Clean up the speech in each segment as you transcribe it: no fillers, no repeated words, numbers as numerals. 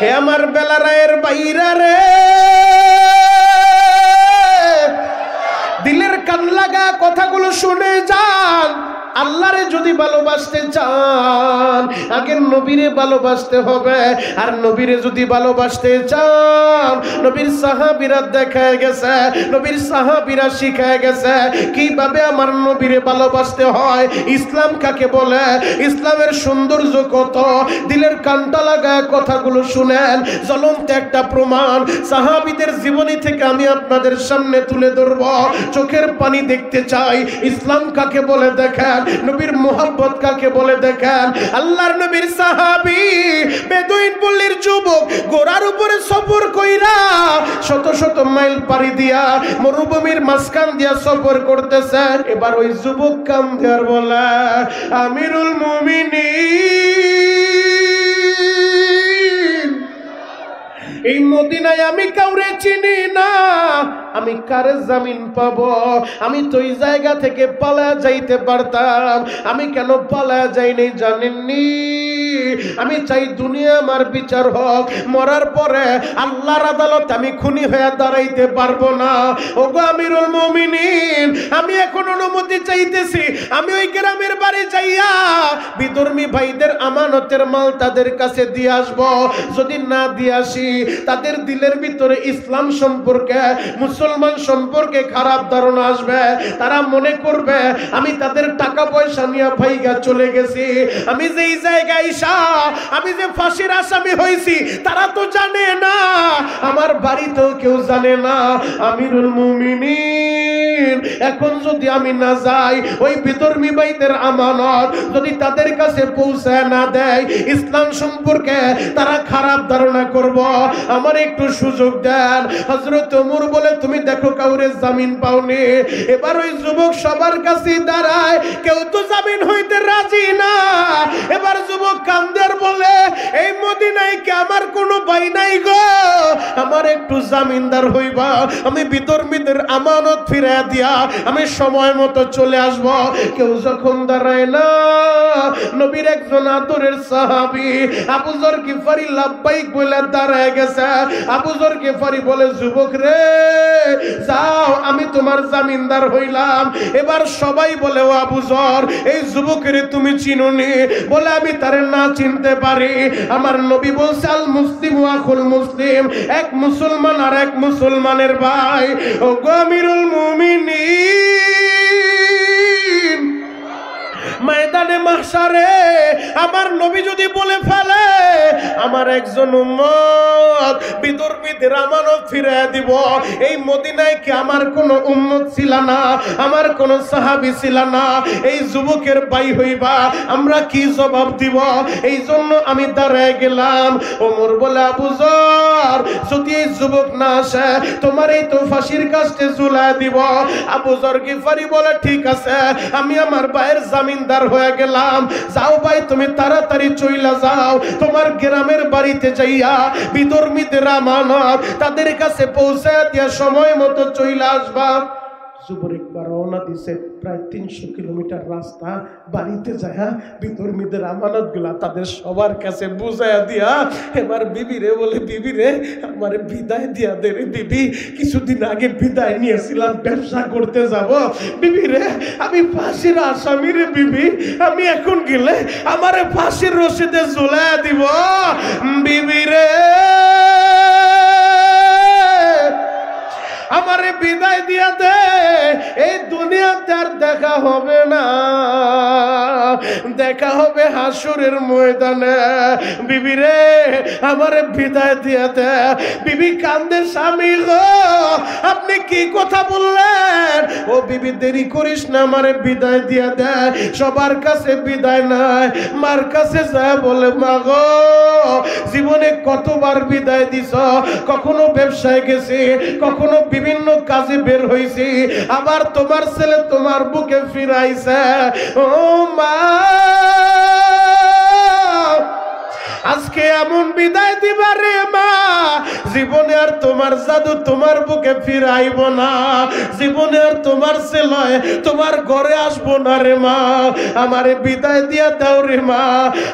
হে আমার বেলারায়ের বাইরা রে, দিলের কান লাগা কথাগুলো শুনে যান। আল্লাহরে যদি ভালোবাসতে চান আগে নবীরে ভালোবাসতে হবে। আর নবীরে যদি ভালোবাসতে চান, নবীর সাহাবীরা দেখায় গেছে, নবীর সাহাবীরা শিখায় গেছে কিভাবে আমার নবীরে ভালোবাসতে হয়। ইসলাম কাকে বলে, ইসলামের সৌন্দর্য কত, দিলের কানটা লাগা কথাগুলো শুনেন। জ্বলন্ত একটা প্রমাণ সাহাবীদের জীবনী থেকে আমি আপনাদের সামনে তুলে ধরব। চোখের পানি দেখতে চাই ইসলাম কাকে বলে দেখেন, নবীর মোহাব্বত কাকে বলে দেখেন। আল্লাহর নবীর সাহাবী বেদুইন পল্লীর যুবক ঘোড়ার উপরে সফর কইরা শত শত মাইল পাড়ি দিয়া মরুভূমির মাঝখান দিয়া সফর করতেছে। এবার ওই যুবক কাম দেয়ার বলে, আমিরুল মুমিনিন, এই মদিনায় আমি কাউরে চিনি না, আমি কার জামিন পাবো? আমি তো এই জায়গা থেকে পালায়া যাইতে পারতাম, আমি কেন পালায়া যাইনি জানেননি? আমি চাই দুনিয়া আমার বিচার হোক, মরার পরে আল্লাহর আদালত আমি খুনি হয়ে দাঁড়াইতে পারবো না। ওগো আমিরুল মুমিনিন, আমি এখন অনুমতি চাইতেছি, আমি ওই গ্রামের বাড়ি যাইয়া বিধর্মী ভাইদের আমানতের মাল তাদের কাছে দিয়ে আসবো। যদি না দিয়ে আসি তাদের দিলের ভিতরে ইসলাম সম্পর্কে, মুসলমান সম্পর্কে খারাপ ধারণা আসবে। তারা মনে করবে আমি তাদের টাকা পয়সা নিয়ে ভাইগা চলে গেছি। আমি যে এই জায়গায় আমি যে ফাঁসির আসামি হয়েছি তারা তো জানে না, আমার বাড়িতেও কেউ জানে না। আমিরুল মুমিনিন, এখন যদি আমি না যাই, ওই বিধর্মী ভাইদের আমানত যদি তাদের কাছে পৌঁছায় না দেয়, ইসলাম সম্পর্কে তারা খারাপ ধারণা করব। আমার একটু সুযোগ দেন। হযরত ওমর বলে, তুমি দেখো কাউরে জামিন পাওনি। এবার ওই যুবক সবার কাছে দাঁড়ায়, কেউ তো জামিন হইতে রাজি না। এবার যুবক কান্দের বলে, এই মদিনায় কি আমার কোনো ভাই নাই গো? আমার একটু জামিনদার হইবা, আমি বিধর্মীদের আমানত ফিরিয়ে দিয়া আমি সময় মতো চলে আসব। কেউ যখন দাঁড়ায় না, নবীর একজন আদরের সাহাবী আবু যর গিফারি লাব্বাইক বলে দাঁড়ায় গেছে। আবু যর গিফারি বলে, যুবক রে যাও, আমি তোমার জামিনদার হইলাম। এবার সবাই বলে, ও আবু যর, এই যুবকের তুমি চিনুনি? বলে, আমি তারে না চিনতে পারি। আমার নবী বলছে, আল মুসলিম আখুল মুসলিম, এক মুসলমান আর এক মুসলমানের ভাই। ও আমিরুল মুমিনিন, ময়দানে মাহশারে আমার নবী যদি বলে ফেলে আমার একজন উম্মত বিধর্মীদের আমানত ফিরিয়ে দিব, এই মদিনায় কি আমার কোনো উম্মত ছিল না? আমার কোনো সাহাবী ছিল না? এই যুবকের ভাই হইবা, আমরা কি জবাব দিব? এই জন্য আমি দাঁড়ায় গেলাম। ওমর বলে, আবু যর, যদি এই যুবক না আসে তোমার এই তো ফাঁসির কাস্টে ঝুলায় দিব। আবু যর গিফারি বলে, ঠিক আছে, আমি আমার ভাইয়ের জামিনদার হয়ে গেলাম। যাও ভাই, তুমি তাড়াতাড়ি চইলা যাও, তোমার গ্রামের বাড়িতে যাইয়া বিধর্মীদের আমানত তাদের কাছে পৌঁছে দিয়া সময় মতো চইলা আসবা। যুবক একবার রওনা দিছে, প্রায় 300 কিলোমিটার রাস্তা। বাড়িতে যায় বিধর্মীদের আমানত গুলা তাদের সবার কাছে বুঝাইয়া দিয়া এবার বিবি রে বলে, বিবি রে আমার বিদায় দিয়া দে রে বিবি, কিছুদিন আগে বিদায় নিয়েছিলাম, ব্যবসা করতে যাব। বিবি রে আমি ফাঁসির আসামি রে বিবি, আমি এখন গেলে আমারে ফাঁসির রশিদে ঝুলাইয়া দিব। বিবি রে আমারে বিদায় দিয়া দে, এই দুনিয়াতে আর দেখা হবে না, দেখা হবে হাসরের ময়দানে। বিবি রে আমারে বিদায় দিয়া দে। বিবি কান্দে, স্বামী গো আপনি কি কথা বললেন? ও বিবি দেরি করিস না, আমারে বিদায় দিয়া দে। সবার কাছে বিদায় নাই, মার কাছে যায় বলে, মা গো জীবনে কতবার বিদায় দিছ, কখনো ব্যবসায় গেছি, কখনো বিভিন্ন কাজে বের হইছি, আবার তোমার ছেলে তোমার বুকে ফিরাইছে। ও মা আজকে এমন বিদায় দিবা রে মা, জীবনে আর তোমার জাদু তোমার বুকে ফিরাইব না, জীবনে আর তোমার ছেলে তোমার ঘরে আসবো না রে মা, আমারে বিদায় দিয়া দাও রে মা।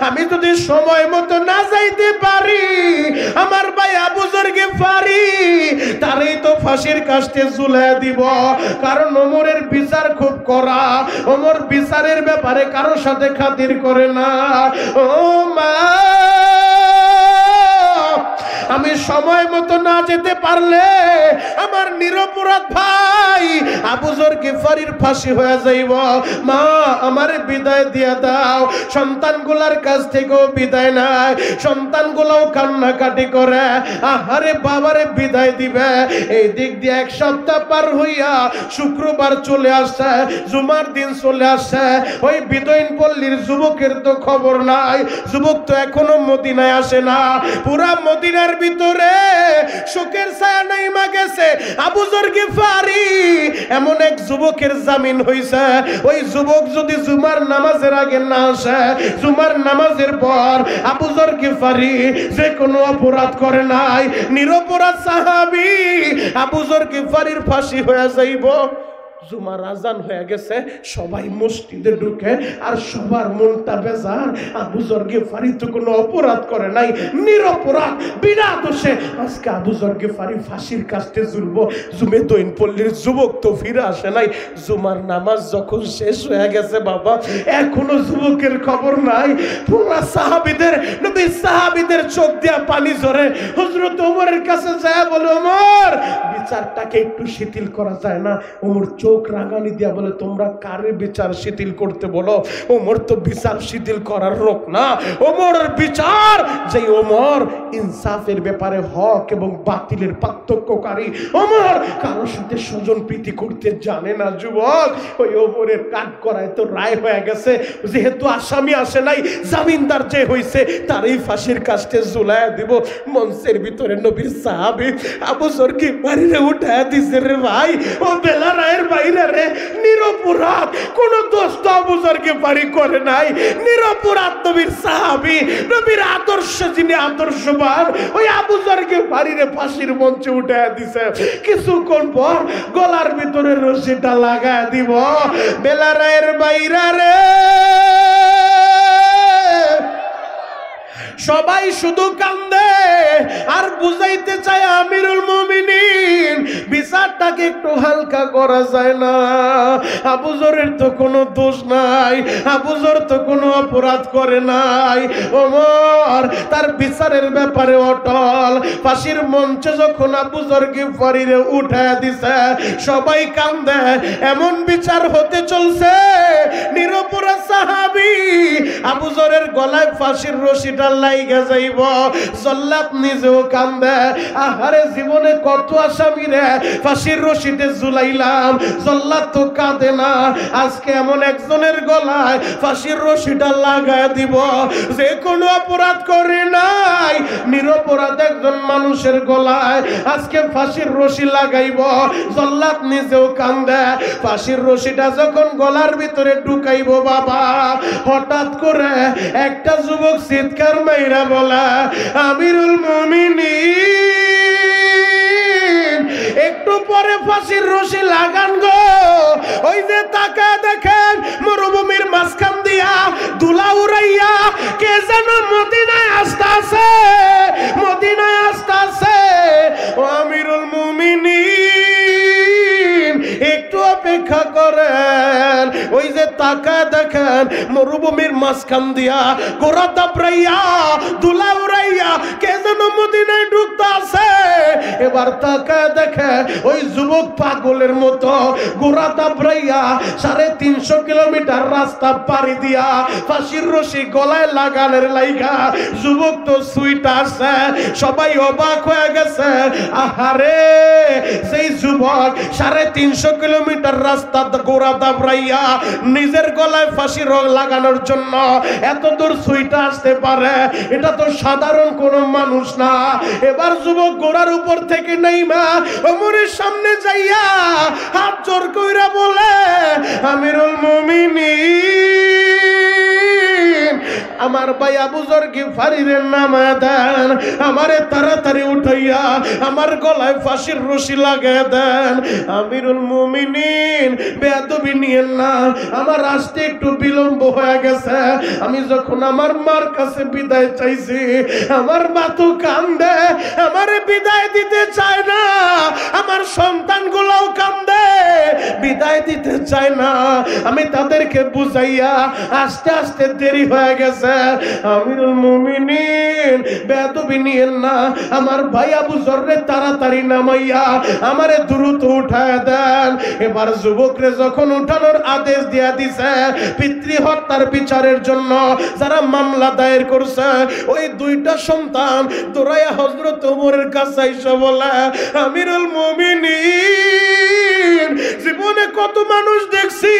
আমি যদি সময় মতো না যাইতে পারি ফাঁসির কাস্টে ঝুলাইয়া দিব। কারণ ওমরের বিচার খুব কড়া, ওমর বিচারের ব্যাপারে কারোর সাথে খাতির করে না। ও মা, আমি সময় মতো না যেতে পারলে আমার নিরপরাধ ভাই আবু যর গিফারির ফাঁসি হয়ে যাইব। মা, আমারে বিদায় দিয়া দাও। সন্তানগুলার কাছ থেকেও বিদায় নাই, সন্তানগুলোও কান্নাকাটি করে, আহারে বাবারে বিদায় দিবে। এই দিক দিয়ে এক সপ্তাহ পার হইয়া শুক্রবার চলে আসছে, জুমার দিন চলে আসছে। ওই বিদয়ন পল্লীর যুবকের তো খবর নাই, যুবক তো এখনো মদিনায় আসে না। পুরা মদিনার ভিতরে শোকের ছায়া নাইমা গেছে। আবু যর গিফারি এমন এক যুবকের জামিন হইছে, ওই যুবক যদি জুমার নামাজের আগে না আসে, জুমার নামাজের পর আবু যর গিফারি যে কোনো অপরাধ করে নাই, নিরপরাধ সাহাবী আবু যর গিফারির ফাঁসি হয়ে যাইব। জুমার আজান হয়ে গেছে, সবাই মসজিদে ঢুকে, আর সবার মনটা বেজার। আবু যর গিফারি তো কোনো অপরাধ করে নাই, নিরপরাধ, বিনা দোষে আজকে আবু যর গিফারি ফাঁসির কাস্টে ঝুলবো। জুমে দইন পল্লীর যুবক তো ফিরে আসে নাই। জুমার নামাজ যখন শেষ হয়ে গেছে বাবা, এখনো যুবকের খবর নাই। পুরা সাহাবীদের, নবী সাহাবীদের চোখ দিয়া পানি ঝরে। হযরত ওমরের কাছে যায় বলে, ওমর, বিচারটাকে একটু শিথিল করা যায় না? ওমর চোখ রাগানি দিয়া বলে, তোমরা কারে বিচার শিথিল করতে বলো? ওমর তো বিচার শিথিল করার লোক না। ওমরের বিচার, যে ওমর ইনসাফের ব্যাপারে হক এবং বাতিলের পার্থক্যকারী। ওমর কারোর সাথে স্বজন প্রীতি করতে জানে না। যুবক, ওই ওমরের কাট করায় তো রায় হয়ে গেছে। যেহেতু আসামি আসে নাই, জামিনদার যে হইছে তারই ফাঁসির কাস্টে ঝুলাইয়া দিব। মঞ্চের ভিতরে নবীর সাহাবী আবু যর গিফারিরে উঠায়া দিছে রে ভাই। ও বেলা রায়ের বাইরে রে, নিরপরাধ, কোন দোষ তো আবু যর গিফারি করে নাই। নিরপরাধ নবীর সাহাবী, নবীর আদর্শ যিনি আদর্শবান, ওই আবু যর গিফারিরে ফাঁসির মঞ্চে উঠায়া দিছে। কিছুক্ষণ পর গলার ভিতরে রশিটা লাগায় দিব। বেলা রায়ের বাইরে রে, সবাই শুধু কান্দে আর বুঝাইতে চায় আমিরুল মুমিনিন, বিচারটাকে একটু হালকা করা যায় না? আবু যরের তো কোনো দোষ নাই, আবু যর তো কোনো অপরাধ করে নাই। ওমর তার বিচারের ব্যাপারে অটল। ফাঁসির মঞ্চে যখন আবু যর গিফারিরে উঠায়া দিছে, সবাই কান্দে। এমন বিচার হতে চলছে, নিরপরাধ সাহাবী আবু যরের গলায় ফাঁসির রশিটা লাইগা যাইব। জল্লাদ নিজেও কান্দে, আহারে জীবনে কত আসামিরে ফাঁসির রশিতে ঝুলাইলাম, জল্লাদ তো কাঁদে না। আজকে এমন একজনের গলায় ফাঁসির রশিটা লাগায় দিব যে কোনো অপরাধ করে নাই, নিরপরাধ একজন মানুষের গলায় আজকে ফাঁসির রশি লাগাইব। জল্লাদ নিজেও কান্দে। ফাঁসির রশিটা যখন গলার ভিতরে ঢুকাইব বাবা, হঠাৎ করে একটা যুবক চিৎকার মাইরা বলা, আমিরুল মুমিনিন, একটু পরে ফাঁসির রশি লাগান গো। ওই যে তাকায় দেখেন, মরুভূমির মাঝখান দিয়া দুলা উড়াইয়া কে যেন মদিনায় আসতাছে, মদিনায় আসতাছে। ও আমিরুল মুমিনিন, একটু অপেক্ষা করেন। ওই যে তাকায় দেখেন, মরুভূমির মাঝখান দিয়া গোড়া দাবড়াইয়া দুলা উড়াইয়া কে যেন মদিনায় ঢুকতাছে। এবার তাকায় দেখে ওই যুবক পাগলের মতো গোড়া দাবড়াইয়া 350 কিলোমিটার রাস্তা পাড়ি দিয়া ফাঁসির রশি গলায় লাগানোর লাইগা যুবক তো সুইট আসছে। সবাই অবাক হয়ে গেছে, আহারে সেই যুবক 350 কিলোমিটার রাস্তা গোড়া দাবড়াইয়া নিজের গলায় ফাঁসি লাগানোর জন্য এত দূর সুইটা আসতে পারে, এটা তো সাধারণ কোন মানুষ না। এবার যুবক গোড়ার উপর থেকে নাইমা ওমরের সামনে যাইয়া হাত জোর কইরা বলে, আমিরুল মুমিনিন, আমার ভাই আবু যর গিফারির নামে দেন, আমারে তাড়াতাড়ি উঠাইয়া আমার গলায় ফাঁসির রশি লাগায় দেন। আমিরুল মুমিনিন বেয়াদবি নিয়েন না, আমার আসতে একটু বিলম্ব হয়ে গেছে। আমি যখন আমার মার কাছে বিদায় চাইছি, আমার মা তো কান্দে, আমারে বিদায় দিতে চায় না। আমার সন্তানগুলোও কান্দে, বিদায় দিতে চায় না। আমি তাদেরকে বুঝাইয়া আস্তে আস্তে দেরি হয়ে গেছে। আমিরুল মুমিনিন বেয়াদবি নিয়েন না, আমার ভাই আবু যররে তাড়াতাড়ি নামাইয়া আমারে দ্রুত উঠায় দেন। এবার যুবকরে যখন উঠানোর আদেশ দিয়া দিছে, পিতৃ হত্যার বিচারের জন্য যারা মামলা দায়ের করছে, ওই দুইটা সন্তান দৌড়াইয়া হযরত ওমরের কাছে এসে বলে, আমিরুল মুমিনিন জীবনে কত মানুষ দেখছি,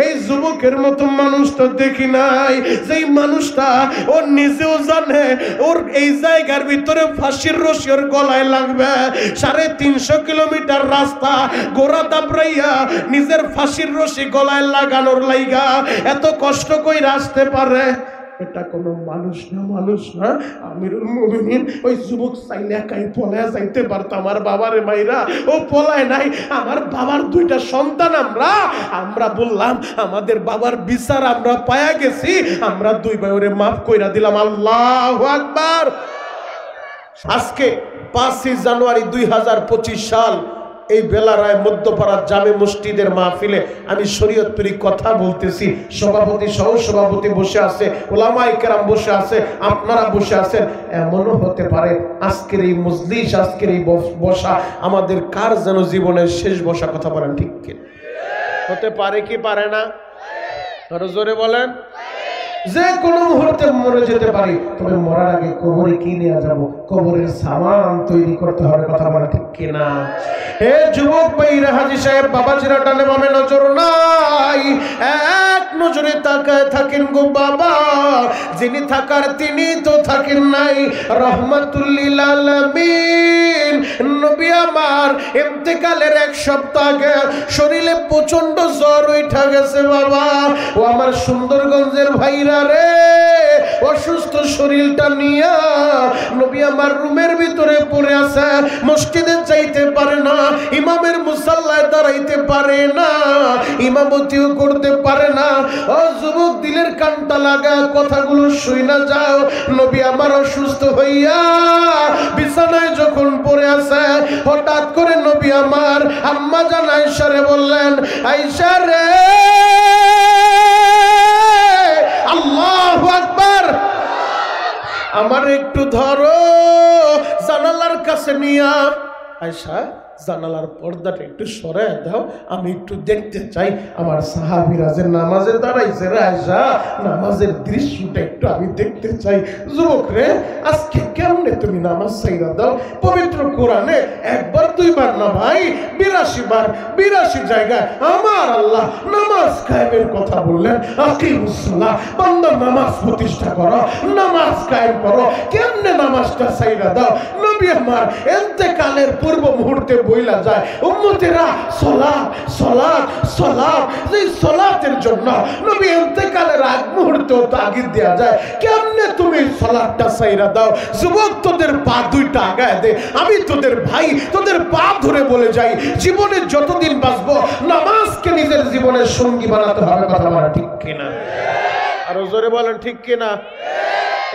এই যুবকের মতো মানুষ তো দেখি নাই। যেই মানুষটা ওর নিজেও জানে ওর এই জায়গার ভিতরে ফাঁসির রশি ওর গলায় লাগবে, 350 কিলোমিটার রাস্তা গোড়া দাবড়াইয়া নিজের ফাঁসির রশি গলায় লাগানোর লাইগা এত কষ্ট কইরা আসতে পারে, এটা কোনো মানুষ না, মানুষ না। আমিরুল মুমিনিন ওই যুবক চাইলে একাই পলায় যাইতে পারতো, আমার বাবারে মাইরা ও পলায় নাই। আমার বাবার দুইটা সন্তান, আমরা বললাম আমাদের বাবার বিচার আমরা পায়া গেছি, আমরা দুই ভাই ওরে মাফ কইরা দিলাম। আল্লাহু আকবার। আজকে 5 জানুয়ারি 2025 সাল, এই বেলারায় মধ্যপাড়ার জামে মসজিদের মাহফিলে আমি শরীয়তপুরি কথা বলতেছি। সভাপতি সহ সভাপতি বসে আছে, ওলামায়ে কেরাম বসে আছে, আপনারা বসে আছেন। এমনও হতে পারে আজকের এই মজলিস, আজকের এই বসা আমাদের কার যেন জীবনের শেষ বসা। কথা বলেন ঠিক কি? হতে পারে কি পারে না? আরো জোরে বলেন। যে কোনো মুহূর্তে মরে যেতে পারি, তবে মরার আগে কবরে কি নিয়ে যাব? কবরের সামান তৈরি করতে হবে। কথা বলা ঠিক কিনা? হে যুবক ভাইরা, হাজী সাহেব, বাবাজিরা, ডানে বামে নজর নাই, এক নজরে তাকায় থাকেন গো বাবা। যিনি থাকার তিনি তো থাকেন নাই। রহমাতুল লিল আলামিন নবী আমার ইন্তেকালের 1 সপ্তাহ আগে শরীরে প্রচন্ড জ্বর উঠা গেছে বাবা। ও আমার সুন্দরগঞ্জের ভাইরা রে, অসুস্থ শরীরটা নিয়া নবী আমার রুমের ভিতরে পড়ে আছে, মসজিদে যাইতে পারে না, ইমামের মুসাল্লায় দাঁড়াইতে পারে না, ইমামতিও করতে পারে না। ও যুবক, দিলের কানটা লাগা কথাগুলো শুইনা যাও। নবী আমার অসুস্থ হইয়া বিছানায় যখন পড়ে আছে, হঠাৎ করে নবী আমার আম্মা জান আয়েশারে বললেন, আয়েশা রে, আল্লাহু আকবার, আমার একটু ধরো, জানালার কাছে নিয়া। আয়েশা, জানালার পর্দাটা একটু সরায় দাও, আমি একটু দেখতে চাই আমার সাহাবীরা যে নামাজে দাঁড়াইছে রে। আয়েশা, নামাজের দৃশ্যটা একটু আমি দেখতে চাই। যুবক রে, আজকে কেমনে তুমি নামাজ ছাইরা দাও? পবিত্র কোরআনে 1 বার 2 বার না ভাই, 82 বার 82 জায়গায় আমার আল্লাহ নামাজ কায়েমের কথা বললেন। আকিমুস সালাহ, বান্দা নামাজ প্রতিষ্ঠা করো, নামাজ কায়েম করো। কেমনে নামাজটা ছাইরা দাও? নবী আমার ইন্তেকালের পূর্ব মুহূর্তে বইলা যায়, উম্মতেরা সালাত সালাত সালাত। এই সালাতের জন্য নবী ইন্তেকালের আগ মুহূর্তে তাগিদ দেয়া যায়। কেমনে তুমি সালাতটা ছাইরা দাও? যুবক, তোদের পা দুইটা আগায় দে, আমি তোদের ভাই, তোদের পা ধরে বলে যাই, জীবনে যতদিন বাঁচবো নামাজকে নিজের জীবনের সঙ্গী বানাতে হবে। কথা বলা ঠিক কিনা? আরো জোরে বলেন ঠিক কিনা?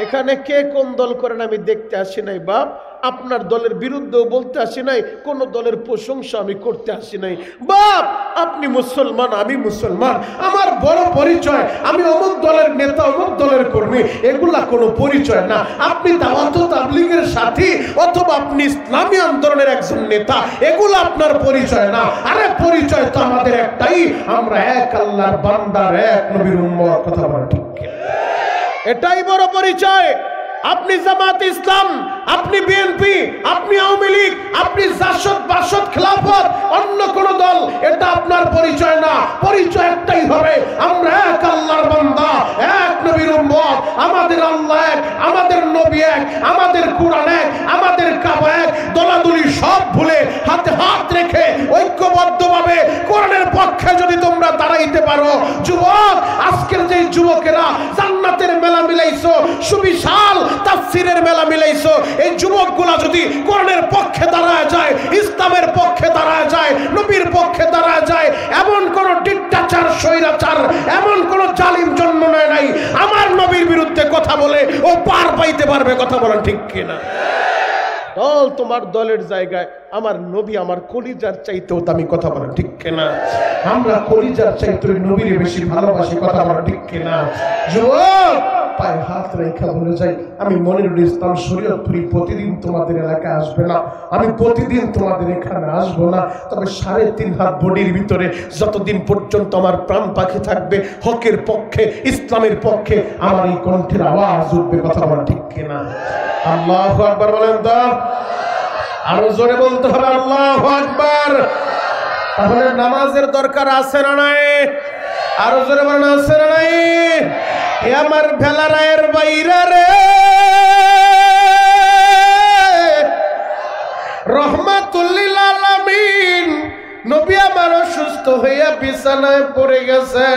এখানে কে কোন দল করেন আমি দেখতে আসি নাই বাপ, আপনার দলের বিরুদ্ধেও বলতে আসি নাই, কোন দলের প্রশংসা আমি করতে আসি নাই বাপ। আপনি মুসলমান, আমি মুসলমান, আমার বড় পরিচয় আমি অমুক দলের নেতা, অমুক দলের কর্মী, এগুলা কোনো পরিচয় না। আপনি দাওয়াত ও তাবলীগের সাথী অথবা আপনি ইসলামী আন্দোলনের একজন নেতা, এগুলো আপনার পরিচয় না। আরে পরিচয় তো আমাদের একটাই, আমরা এক আল্লাহর বান্দার, এক নবীর উম্মত। কথা বলা ঠিক, এটাই বড় পরিচয়। আপনি জামাত ইসলাম, আপনি বিএনপি, আপনি আওয়ামী লীগ, আপনি জাসদ বাসদ খেলাফত, অন্য কোন দল, এটা আপনার পরিচয় না। পরিচয় একটাই হবে, আমরা এক আল্লাহর বান্দা, এক নবীর উম্মত। আমাদের আল্লাহ এক, আমাদের নবী এক, আমাদের কোরআন এক, আমাদের কাবা এক। দলাদলি সব ভুলে হাতে হাত রেখে ঐক্যবদ্ধভাবে কোরআনের পক্ষে যদি তোমরা দাঁড়াইতে পারো, যুবক, আজকের যে যুবকেরা জান্নাতের মেলা মিলাইছো, সুবিশাল তাফসীরের মেলা মিলাইছো, এই যুবকগুলা যদি কোরআনের পক্ষে দাঁড়ায় যায়, ইসলামের পক্ষে দাঁড়ায় যায়, নবীর পক্ষে দাঁড়ায় যায়, এমন কোন ডিক্টাচার, স্বৈরাচার, এমন কোন জালিম জন্ম নেয় নাই আমার নবীর বিরুদ্ধে কথা বলে ও পার পাইতে পারবে। কথা বলেন ঠিক কিনা? দল তোমার দলের জায়গায়, আমার নবী আমার কলিজার চাইতেও দামি। কথা বলেন ঠিক কিনা? আমরা কলিজার চাইতে নবীর বেশি ভালোবাসি। কথা বলেন ঠিক কিনা? যুবক পায়ে হাত রেখা বলে যাই, আমি মনিরুল ইসলাম শরীয়তপুরী প্রতিদিন তোমাদের এলাকায় আসবে না, আমি প্রতিদিন তোমাদের এখানে আসবো না, তবে 3.5 হাত বডির ভিতরে যতদিন পর্যন্ত আমার প্রাণ পাখি থাকবে, হকের পক্ষে, ইসলামের পক্ষে আমার এই কণ্ঠের আওয়াজ উঠবে। কথা বলেন ঠিক কিনা? আল্লাহু আকবার বলেন তো, আরো জোরে বলতে হবে আল্লাহু আকবার। তাহলে নামাজের দরকার আছে না নাই? আরো জোরে বলেন আছে না নাই? এ আমার ভেলারায়ের বাইরা রে, রহমাতুল লিল আলামিন নবী আমার অসুস্থ হইয়া বিছানায় পড়ে গেছে।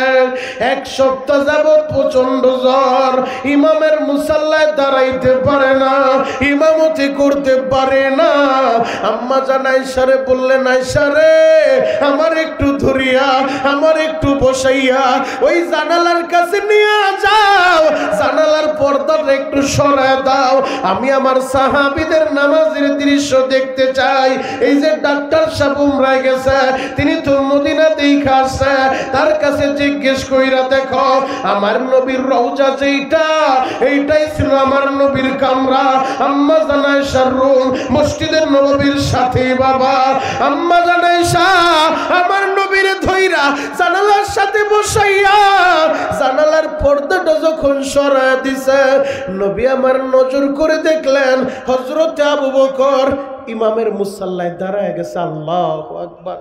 1 সপ্তাহ যাবত প্রচন্ড জ্বর, ইমামের মুসাল্লায় দাঁড়াইতে পারে না, ইমামতি করতে পারে না। আম্মা জান আয়েশা রে বললেন, আয়েশা রে আমার একটু ধরিয়া, আমার একটু বসাইয়া ওই জানালার কাছে নিয়ে যাও, জানালার পর্দাটা একটু সরায় দাও, আমি আমার সাহাবীদের নামাজের দৃশ্য দেখতে চাই। এই যে ডাক্তার সাহেব উমরায় গেছে, তিনি তো মদিনা দেখা আসছে, তার কাছে জিজ্ঞেস কইরা দেখো আমার নবীর রওজা যেটা, এইটাই ছিল আমার নবীর কামরা। আম্মা জান আয়েশার রুম মসজিদের নববীর সাথে। বাবা আম্মা জান আয়েশা আমার নবীর ধইরা জানালার সাথে বসাইয়া জানালার পর্দাটা যখন সরায় দিছে, নবী আমার নজর করে দেখলেন হযরত আবু বকর ইমামের মুসাল্লায় দাঁড়ায় গেছে। আল্লাহু আকবার।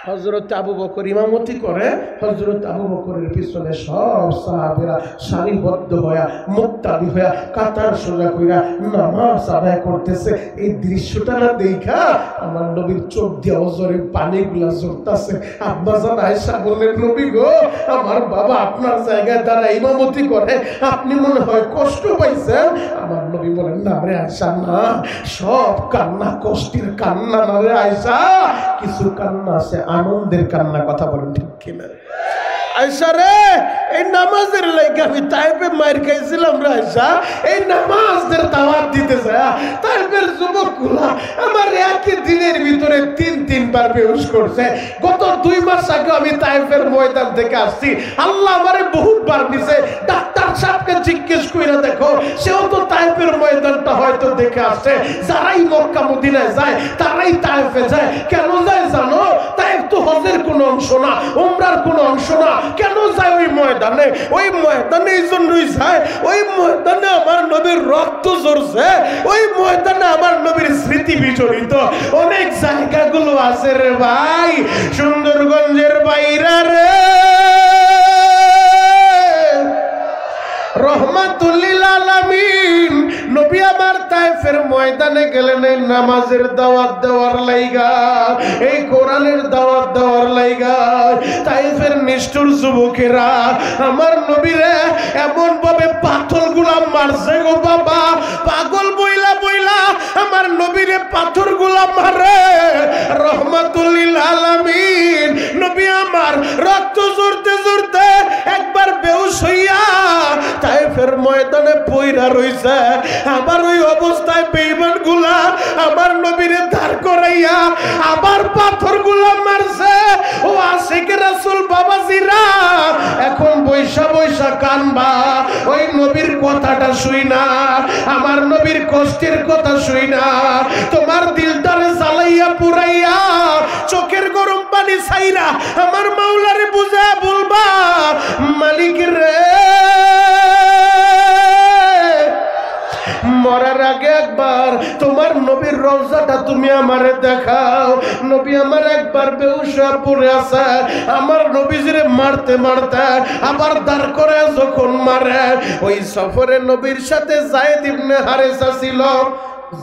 হযরত আবু বকর ইমামতি করে, হযরত আবু বকরের পিছনে সব সাহাবীরা সারিবদ্ধ হয়ে, মুক্তাদি হয়ে, কাতার সোজা কইরা নামাজ আদায় করতেছে। এই দৃশ্যটা না দেখা আমার নবীর চোখ দিয়ে অজরে পানিগুলা ঝরতাছে। আব্বা জান আয়েশা বললেন, নবী গো আমার বাবা আপনার জায়গায় দাঁড়া ইমামতি করে, আপনি মনে হয় কষ্ট পাইছেন। আমার নবী বলেন, না রে আয়েশা না, সব কান্না কষ্টের কান্না না রে আয়েশা, কিছু কান্না আছে আনন্দের কান্না। কথা বলেন ঠিক কিনা? আয়েশা রে এই নামাজের লাগি আমি তাইফে মার খাইছিলাম রে আয়েশা, এই নামাজের দাওয়াত দিতে যায় তাইফের যুবকগুলা আমার একই দিনের ভিতরে 3 বার বেহুশ করছে। গত 2 মাস আগে আমি তাইফের ময়দান থেকে আসছি, আল্লাহ আমারে বহুতবার নিছে। ডাক্তার সাহেবকে জিজ্ঞেস কইরা দেখো, সেও তো তাইফের ময়দানটা হয়তো দেখে আসছে। যারাই মক্কা মদিনায় যায় তারাই তাইফে যায়। কেন যায় জানো? তাইফ তো হজের কোনো অংশ না, উমরার কোনো অংশ না। কেন যায় ওই ময়দানে? ওই ময়দানে এই জন্যই যায়, ওই ময়দানে আমার নবীর রক্ত ঝরছে, ওই ময়দানে আমার নবীর স্মৃতি বিজড়িত অনেক জায়গাগুলো আছে রে ভাই। সুন্দরগঞ্জের বাইরা রে রহমাতুল লিল আলামিন নবী আমার তাইফের ময়দানে গেলেন এই নামাজের দাওয়াত দেওয়ার লাইগা, এই কোরআনের দাওয়াত দেওয়ার লাইগা। তাইফের নিষ্ঠুর যুবকেরা আমার নবীরে এমন ভাবে পাথরগুলা মারছে গো বাবা, পাগল বইলা বইলা আমার নবীরে পাথরগুলা মারে। রহমাতুল লিল আলামিন নবী আমার রক্ত ঝরতে ঝরতে একবার বেহুশ হইয়া তাইফের ময়দানে পইরা রইছে। আবার ওই অবস্থায় বেঈমানগুলা আমার নবীরে দাঁড় করাইয়া আবার পাথরগুলা মারছে। ও আশিক রাসূল বাবাজিরা এখন বৈশা বৈশা কানবা, ওই নবীর কথাটা শুই না, আমার নবীর কষ্টের কথা শুই না, তোমার দিলটারে জ্বালাইয়া পুরাইয়া চোখের গরম পানি ছাইরা আমার মাওলারে বুঝা বলবা, মালিক রে মরার আগে একবার তোমার নবীর রওজাটা তুমি আমারে দেখাও। নবী আমার একবার বেহুশ হয়ে পড়ে আছে, আমার নবীজিরে মারতে মারতে আবার দাঁড় করে যখন মারে। ওই সফরে নবীর সাথে যায়েদ ইবনে হারেসা ছিল,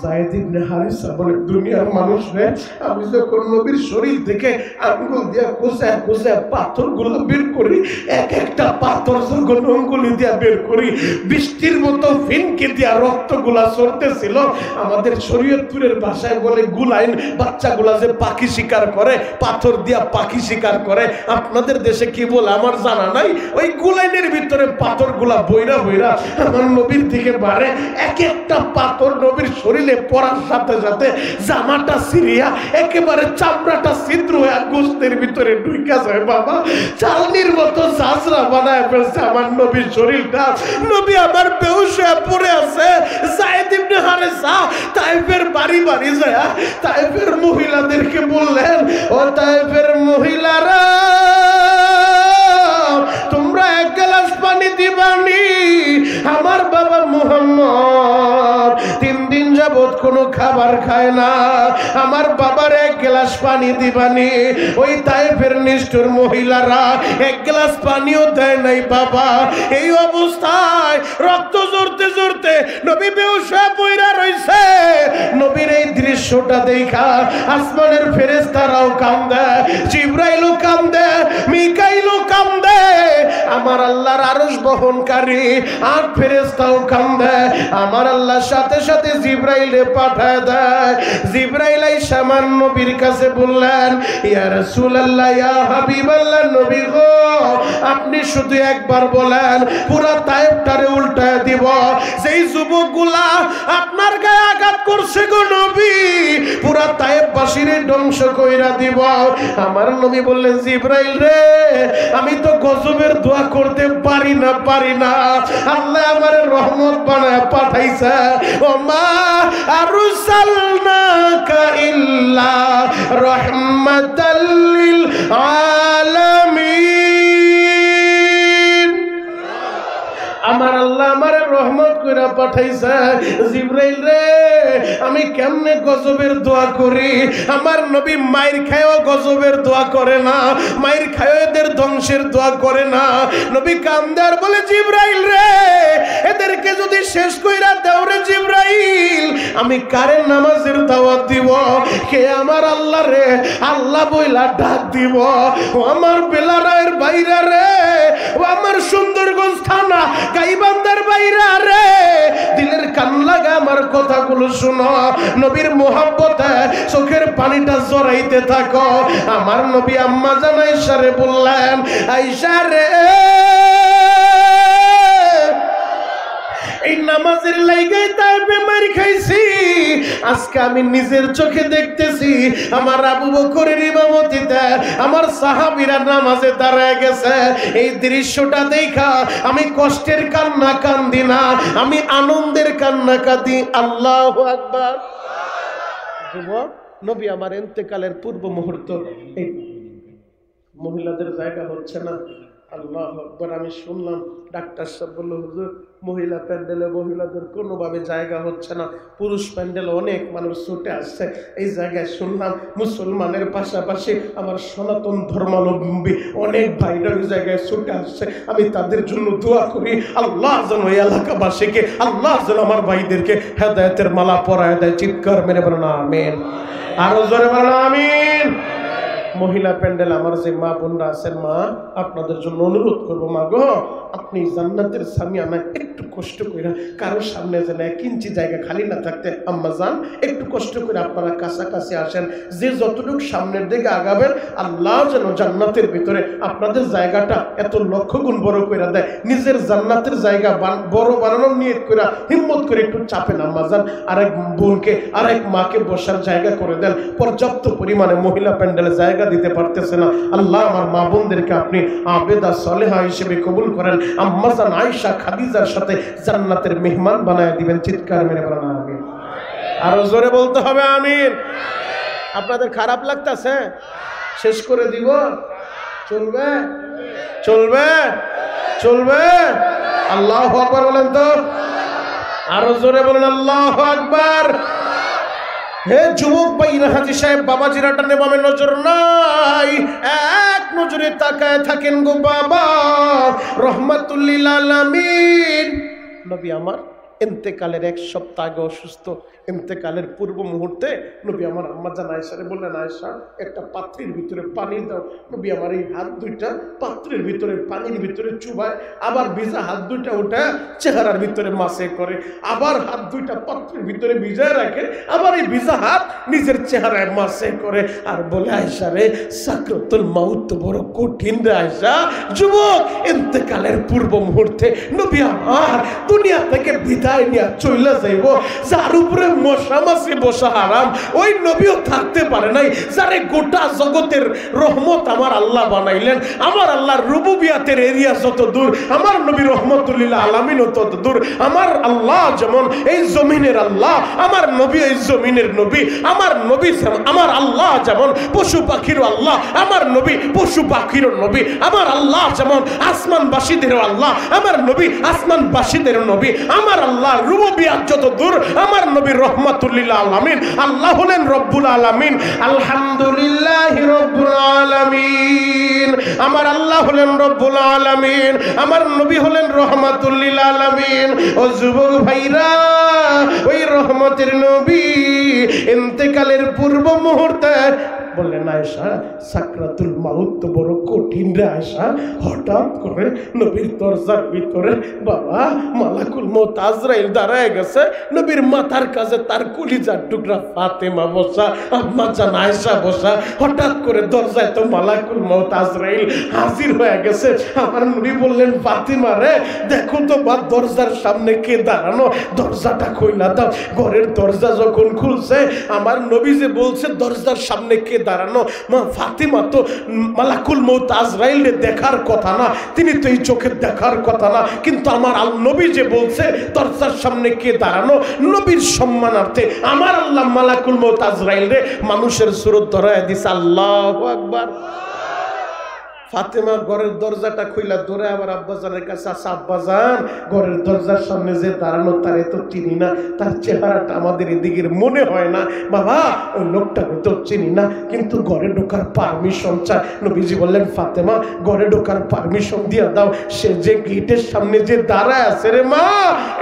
যায়েদ ইবনে হারিসা বলে দুনিয়ার মানুষ রে, আমি যখন নবীর শরীর থেকে আঙ্গুল দিয়া কোসায় কোসায় পাথরগুলো বের করি, এক একটা পাথর যখন আঙ্গুলি দিয়া বের করি, বৃষ্টির মতো ফিনকে দিয়া রক্তগুলা ঝরতেছিল। আমাদের শরীয়তপুরের ভাষায় বলে গুলাইন, বাচ্চাগুলা যে পাখি শিকার করে, পাথর দিয়া পাখি শিকার করে, আপনাদের দেশে কি বলে আমার জানা নাই। ওই গুলাইনের ভিতরে পাথরগুলা বইরা বইরা আমার নবীর দিকে বাড়ে। এক একটা পাথর নবীর শরীরে পড়ার সাথে সাথে জামাটা সিরিয়া একেবারে চামড়াটা ছিদ্র হয়ে গোস্তের ভিতরে ঢুকে যায়। বাবা চালনির মতো জাজরা বানায় ফেলছে আমার নবীর শরীরটা। নবী আমার বেহুশ হয়ে পড়ে আছে। যায়েদ ইবনে হারিসা তায়েফের বাড়ি বাড়ি যায় তায়েফের মহিলাদেরকে বললেন, ও তায়েফের মহিলারা, তোমরা এক গ্লাস পানি দিবানি? আমার বাবা মুহাম্মদ 3 দিন যাবত কোনো খাবার খায় না, আমার বাবার এক গ্লাস পানি দিবানি? ওই তায়েফের নিষ্ঠুর মহিলারা এক গ্লাস পানিও দেয় নাই বাবা। এই অবস্থায় রক্ত ঝরতে ঝরতে নবী বেহুশ হয়ে পড়ে রইছে। নবীর এই দৃশ্যটা দেখা আসমানের ফেরেশতারাও কান্দে, জিবরাইলও কান্দে, মিকাইলও কান্দে, আমার আল্লাহর আরশ বহনকারী 8 ফেরেশতাও কান্দে। আমার আল্লাহর সাথে সাথে জিবরাইলে পাঠায় দেয়। জিবরাইল আইসা আমার নবীর কাছে বললেন, ইয়া রাসূলুল্লাহ, ইয়া হাবিবাল্লাহ, নবী গো, আপনি শুধু একবার বলেন, পুরা তায়েফটারে উল্টায় দিব। যেই যুবকগুলা আপনার গায়ে আঘাত করছে গো নবী, পুরা তায়েফবাসীরে ধ্বংস কইরা দিব। আমার নবী বললেন, জিবরাইল রে, আমি তো গজবের দোয়া করতে পারি না, আল্লাহ আমার রহমত বানায় পাঠাইছে। ও মা আরসালনাকা ইল্লা রাহমাতাল লিল আলামিন। আমার আল্লাহ আমার রহমত কইরা পাঠাইছে। জিবরাইল রে, আমি কেমনে গজবের দোয়া করি? আমার নবী মায়ের খায়ও গজবের দোয়া করে না, মায়ের খায়ও এদের ধ্বংসের দোয়া করে না। নবী কান্দার বলে, জিবরাইল রে, এদেরকে যদি শেষ কইরা দাও রে জিবরাইল, আমি কারে নামাজের দাওয়াত দিব? কে আমার আল্লাহ রে আল্লাহ বইলা ডাক দিব? ও আমার বেলারায়ের বাইরা রে, ও আমার সুন্দরগঞ্জ থানা গাইবান্ধার বাইরা রে, দিলের কান লাগা আমার কথাগুলো শুনো। নবীর মোহাব্বতে চোখের পানিটা জড়াইতে থাকো। আমার নবী আম্মা জান আয়েশা রে বললেন, আয়েশা রে, এই নামাজের লাইগাই তাই বেমারি খাইছি। আজকে আমি নিজের চোখে দেখতেছি আমার আবু বকরের ইমামতিতে আমার সাহাবীরা নামাজে দাঁড়ায় গেছে। এই দৃশ্যটা দেখা আমি কষ্টের কান্না কান্দি না, আমি আনন্দের কান্না কাঁদি। আল্লাহু আকবার। যুবক, নবী আমার ইন্তেকালের পূর্ব মুহূর্ত, এই মহিলাদের জায়গা হচ্ছে না। আল্লাহু আকবার। আমি শুনলাম ডাক্তার সাহেব বলল, হুজুর মহিলা প্যান্ডেলে মহিলাদের কোনোভাবে জায়গা হচ্ছে না, পুরুষ প্যান্ডেলে অনেক মানুষ ছুটে আসছে। এই জায়গায় শুনলাম মুসলমানের পাশাপাশি আমার সনাতন ধর্মাবলম্বী অনেক ভাইরা ওই জায়গায় ছুটে আসছে। আমি তাদের জন্য দোয়া করি, আল্লাহ যেন ওই এলাকাবাসীকে, আল্লাহ যেন আমার ভাইদেরকে হেদায়েতের মালা পরায় দেয়। চিৎকার মেরে বলেন আমিন। আরো জোরে বলেন আমিন। মহিলা প্যান্ডেল আমার যে মা বোনরা আছেন, মা আপনাদের জন্য অনুরোধ করবো, মা গো, আপনি জান্নাতের সামিয়ানা একটু কষ্ট করে, কারোর সামনে যেন 1 ইঞ্চি জায়গা খালি না থাকতে, আম্মা জান একটু কষ্ট করে আপনারা কাছাকাছি আসেন। যে যতটুকু সামনের দিকে আগাবেন, আল্লাহ যেন জান্নাতের ভিতরে আপনাদের জায়গাটা এত লক্ষ গুণ বড় করে দেয়। নিজের জান্নাতের জায়গা বড় বানানোর নিয়ত করে হিম্মত করে একটু চাপেন আম্মা জান। আরেক বোনকে আরেক মাকে বসার জায়গা করে দেন। পর্যাপ্ত পরিমাণে মহিলা প্যান্ডেলে জায়গা দিতে পারতেছে না। আল্লাহ আমার মা বোনদেরকে আপনি আবেদা সালেহা হিসেবে কবুল করেন। আম্মা জান আয়েশা খাদিজার সাথে জান্নাতের মেহমান বানায় দিবেন। চিৎকার মেরে বলেন আমিন। আরো জোরে বলতে হবে আমিন। আপনাদের খারাপ লাগতেছে? শেষ করে দিব? চলবে চলবে চলবে? আল্লাহু আকবার বলেন তো। আরো জোরে বলেন আল্লাহু আকবার। হে যুবক ভাইরা, হাজী সাহেব বাবাজিরা টানে বামে নজর নাই, এক নজরে তাকায় থাকেন গো বাবা। রহমাতুল লিল আলামিন নবী আমার ইন্তেকালের 1 সপ্তাহ আগে অসুস্থ। ইন্তেকালের পূর্ব মুহূর্তে নবী আমার আম্মা জান আয়েশারে বললেন, আয়েশা একটা পাত্রের ভিতরে পানি দাও। নবী আমার এই হাত দুইটা পাত্রের ভিতরে পানির ভিতরে চুবায়, আবার ভিজা হাত দুইটা ওঠা চেহারার ভিতরে মাসে করে, আবার হাত দুইটা পাত্রের ভিতরে ভিজায় রাখে, আবার এই ভিজা হাত নিজের চেহারায় মাসে করে, আর বলে, আয়েশা রে সাকরাতুল মাউত তো বড় কঠিন রে আয়েশা। যুবক, ইন্তেকালের পূর্ব মুহূর্তে নবী আমার দুনিয়া থেকে বিদায় নিয়ে চলে যাইব, যার উপরে মশা মাছি বসা হারাম, ওই নবীও থাকতে পারে নাই, যারে গোটা জগতের রহমত আমার আল্লাহ বানাইলেন। আমার আল্লাহর রুবুবিয়াতের এরিয়া যত দূর, আমার নবী রহমতুল্লিল আলামিন তত দূর। আমার আল্লাহ যেমন এই জমিনের আল্লাহ, আমার নবী এই জমিনের নবী। আমার নবী আমার আল্লাহ যেমন পশু পাখির আল্লাহ, আমার নবী পশু পাখির নবী। আমার আল্লাহ যেমন আসমানবাসীদের আল্লাহ, আমার নবী আসমানবাসীদের নবী। আমার আল্লাহ রুবুবিয়াত যত দূর, আমার নবী রহমাতুল্লিল আলামিন। আল্লাহ হলেন রব্বুল আলামিন। আলহামদুলিল্লাহি রব্বুল আলামিন। আমার আল্লাহ হলেন রব্বুল আলামিন, আমার নবী হলেন রহমাতুল্লিল আলামিন। ও যুবক ভাইরা, ওই রহমতের নবী ইন্তেকালের পূর্ব মুহূর্তে বললেন, আয়েশা সাকরাতুল মাউত তো বড় কঠিন রে আয়েশা। হঠাৎ করে নবীর দরজার ভিতরে বাবা মালাকুল মউত আজরাইল দাঁড়ায় গেছে। নবীর মাথার কাছে তার কলিজার টুকরা ফাতেমা বসা, আম্মা জান আয়েশা বসা। হঠাৎ করে দরজায় তো মালাকুল মউত আজরাইল হাজির হয়ে গেছে। আমার নবী বললেন, ফাতেমা রে দেখো তো বা দরজার সামনে কে দাঁড়ানো, দরজাটা খুইলা দাও। ঘরের দরজা যখন খুলছে, আমার নবী যে বলছে দরজার সামনে কে দাঁড়ানো, মা ফাতেমা তো মালাকুল মউত আজরাইল দেখার কথা না, তিনি তো এই চোখে দেখার কথা না, কিন্তু আমার নবী যে বলছে দরজার সামনে কে দাঁড়ানো, নবীর সম্মানার্থে আমার আল্লাহ মালাকুল মউত আজরাইল রে মানুষের সুরত ধরায় দিছে। আল্লাহু আকবার। ফাতেমা ঘরের দরজাটা খুইলা ধরে আবার আব্বাজানের কাছে আসা, আব্বাজান ঘরের দরজার সামনে যে দাঁড়ানো তার তো চিনি না, তার চেহারাটা আমাদের এদিকের মনে হয় না বাবা, ওই লোকটাকে তো চিনি না, কিন্তু ঘরে ঢোকার পারমিশন চায়। নবীজি বললেন, ফাতেমা ঘরে ঢোকার পারমিশন দিয়ে দাও। সে যে গেটের সামনে যে দাঁড়ায় আছে রে মা,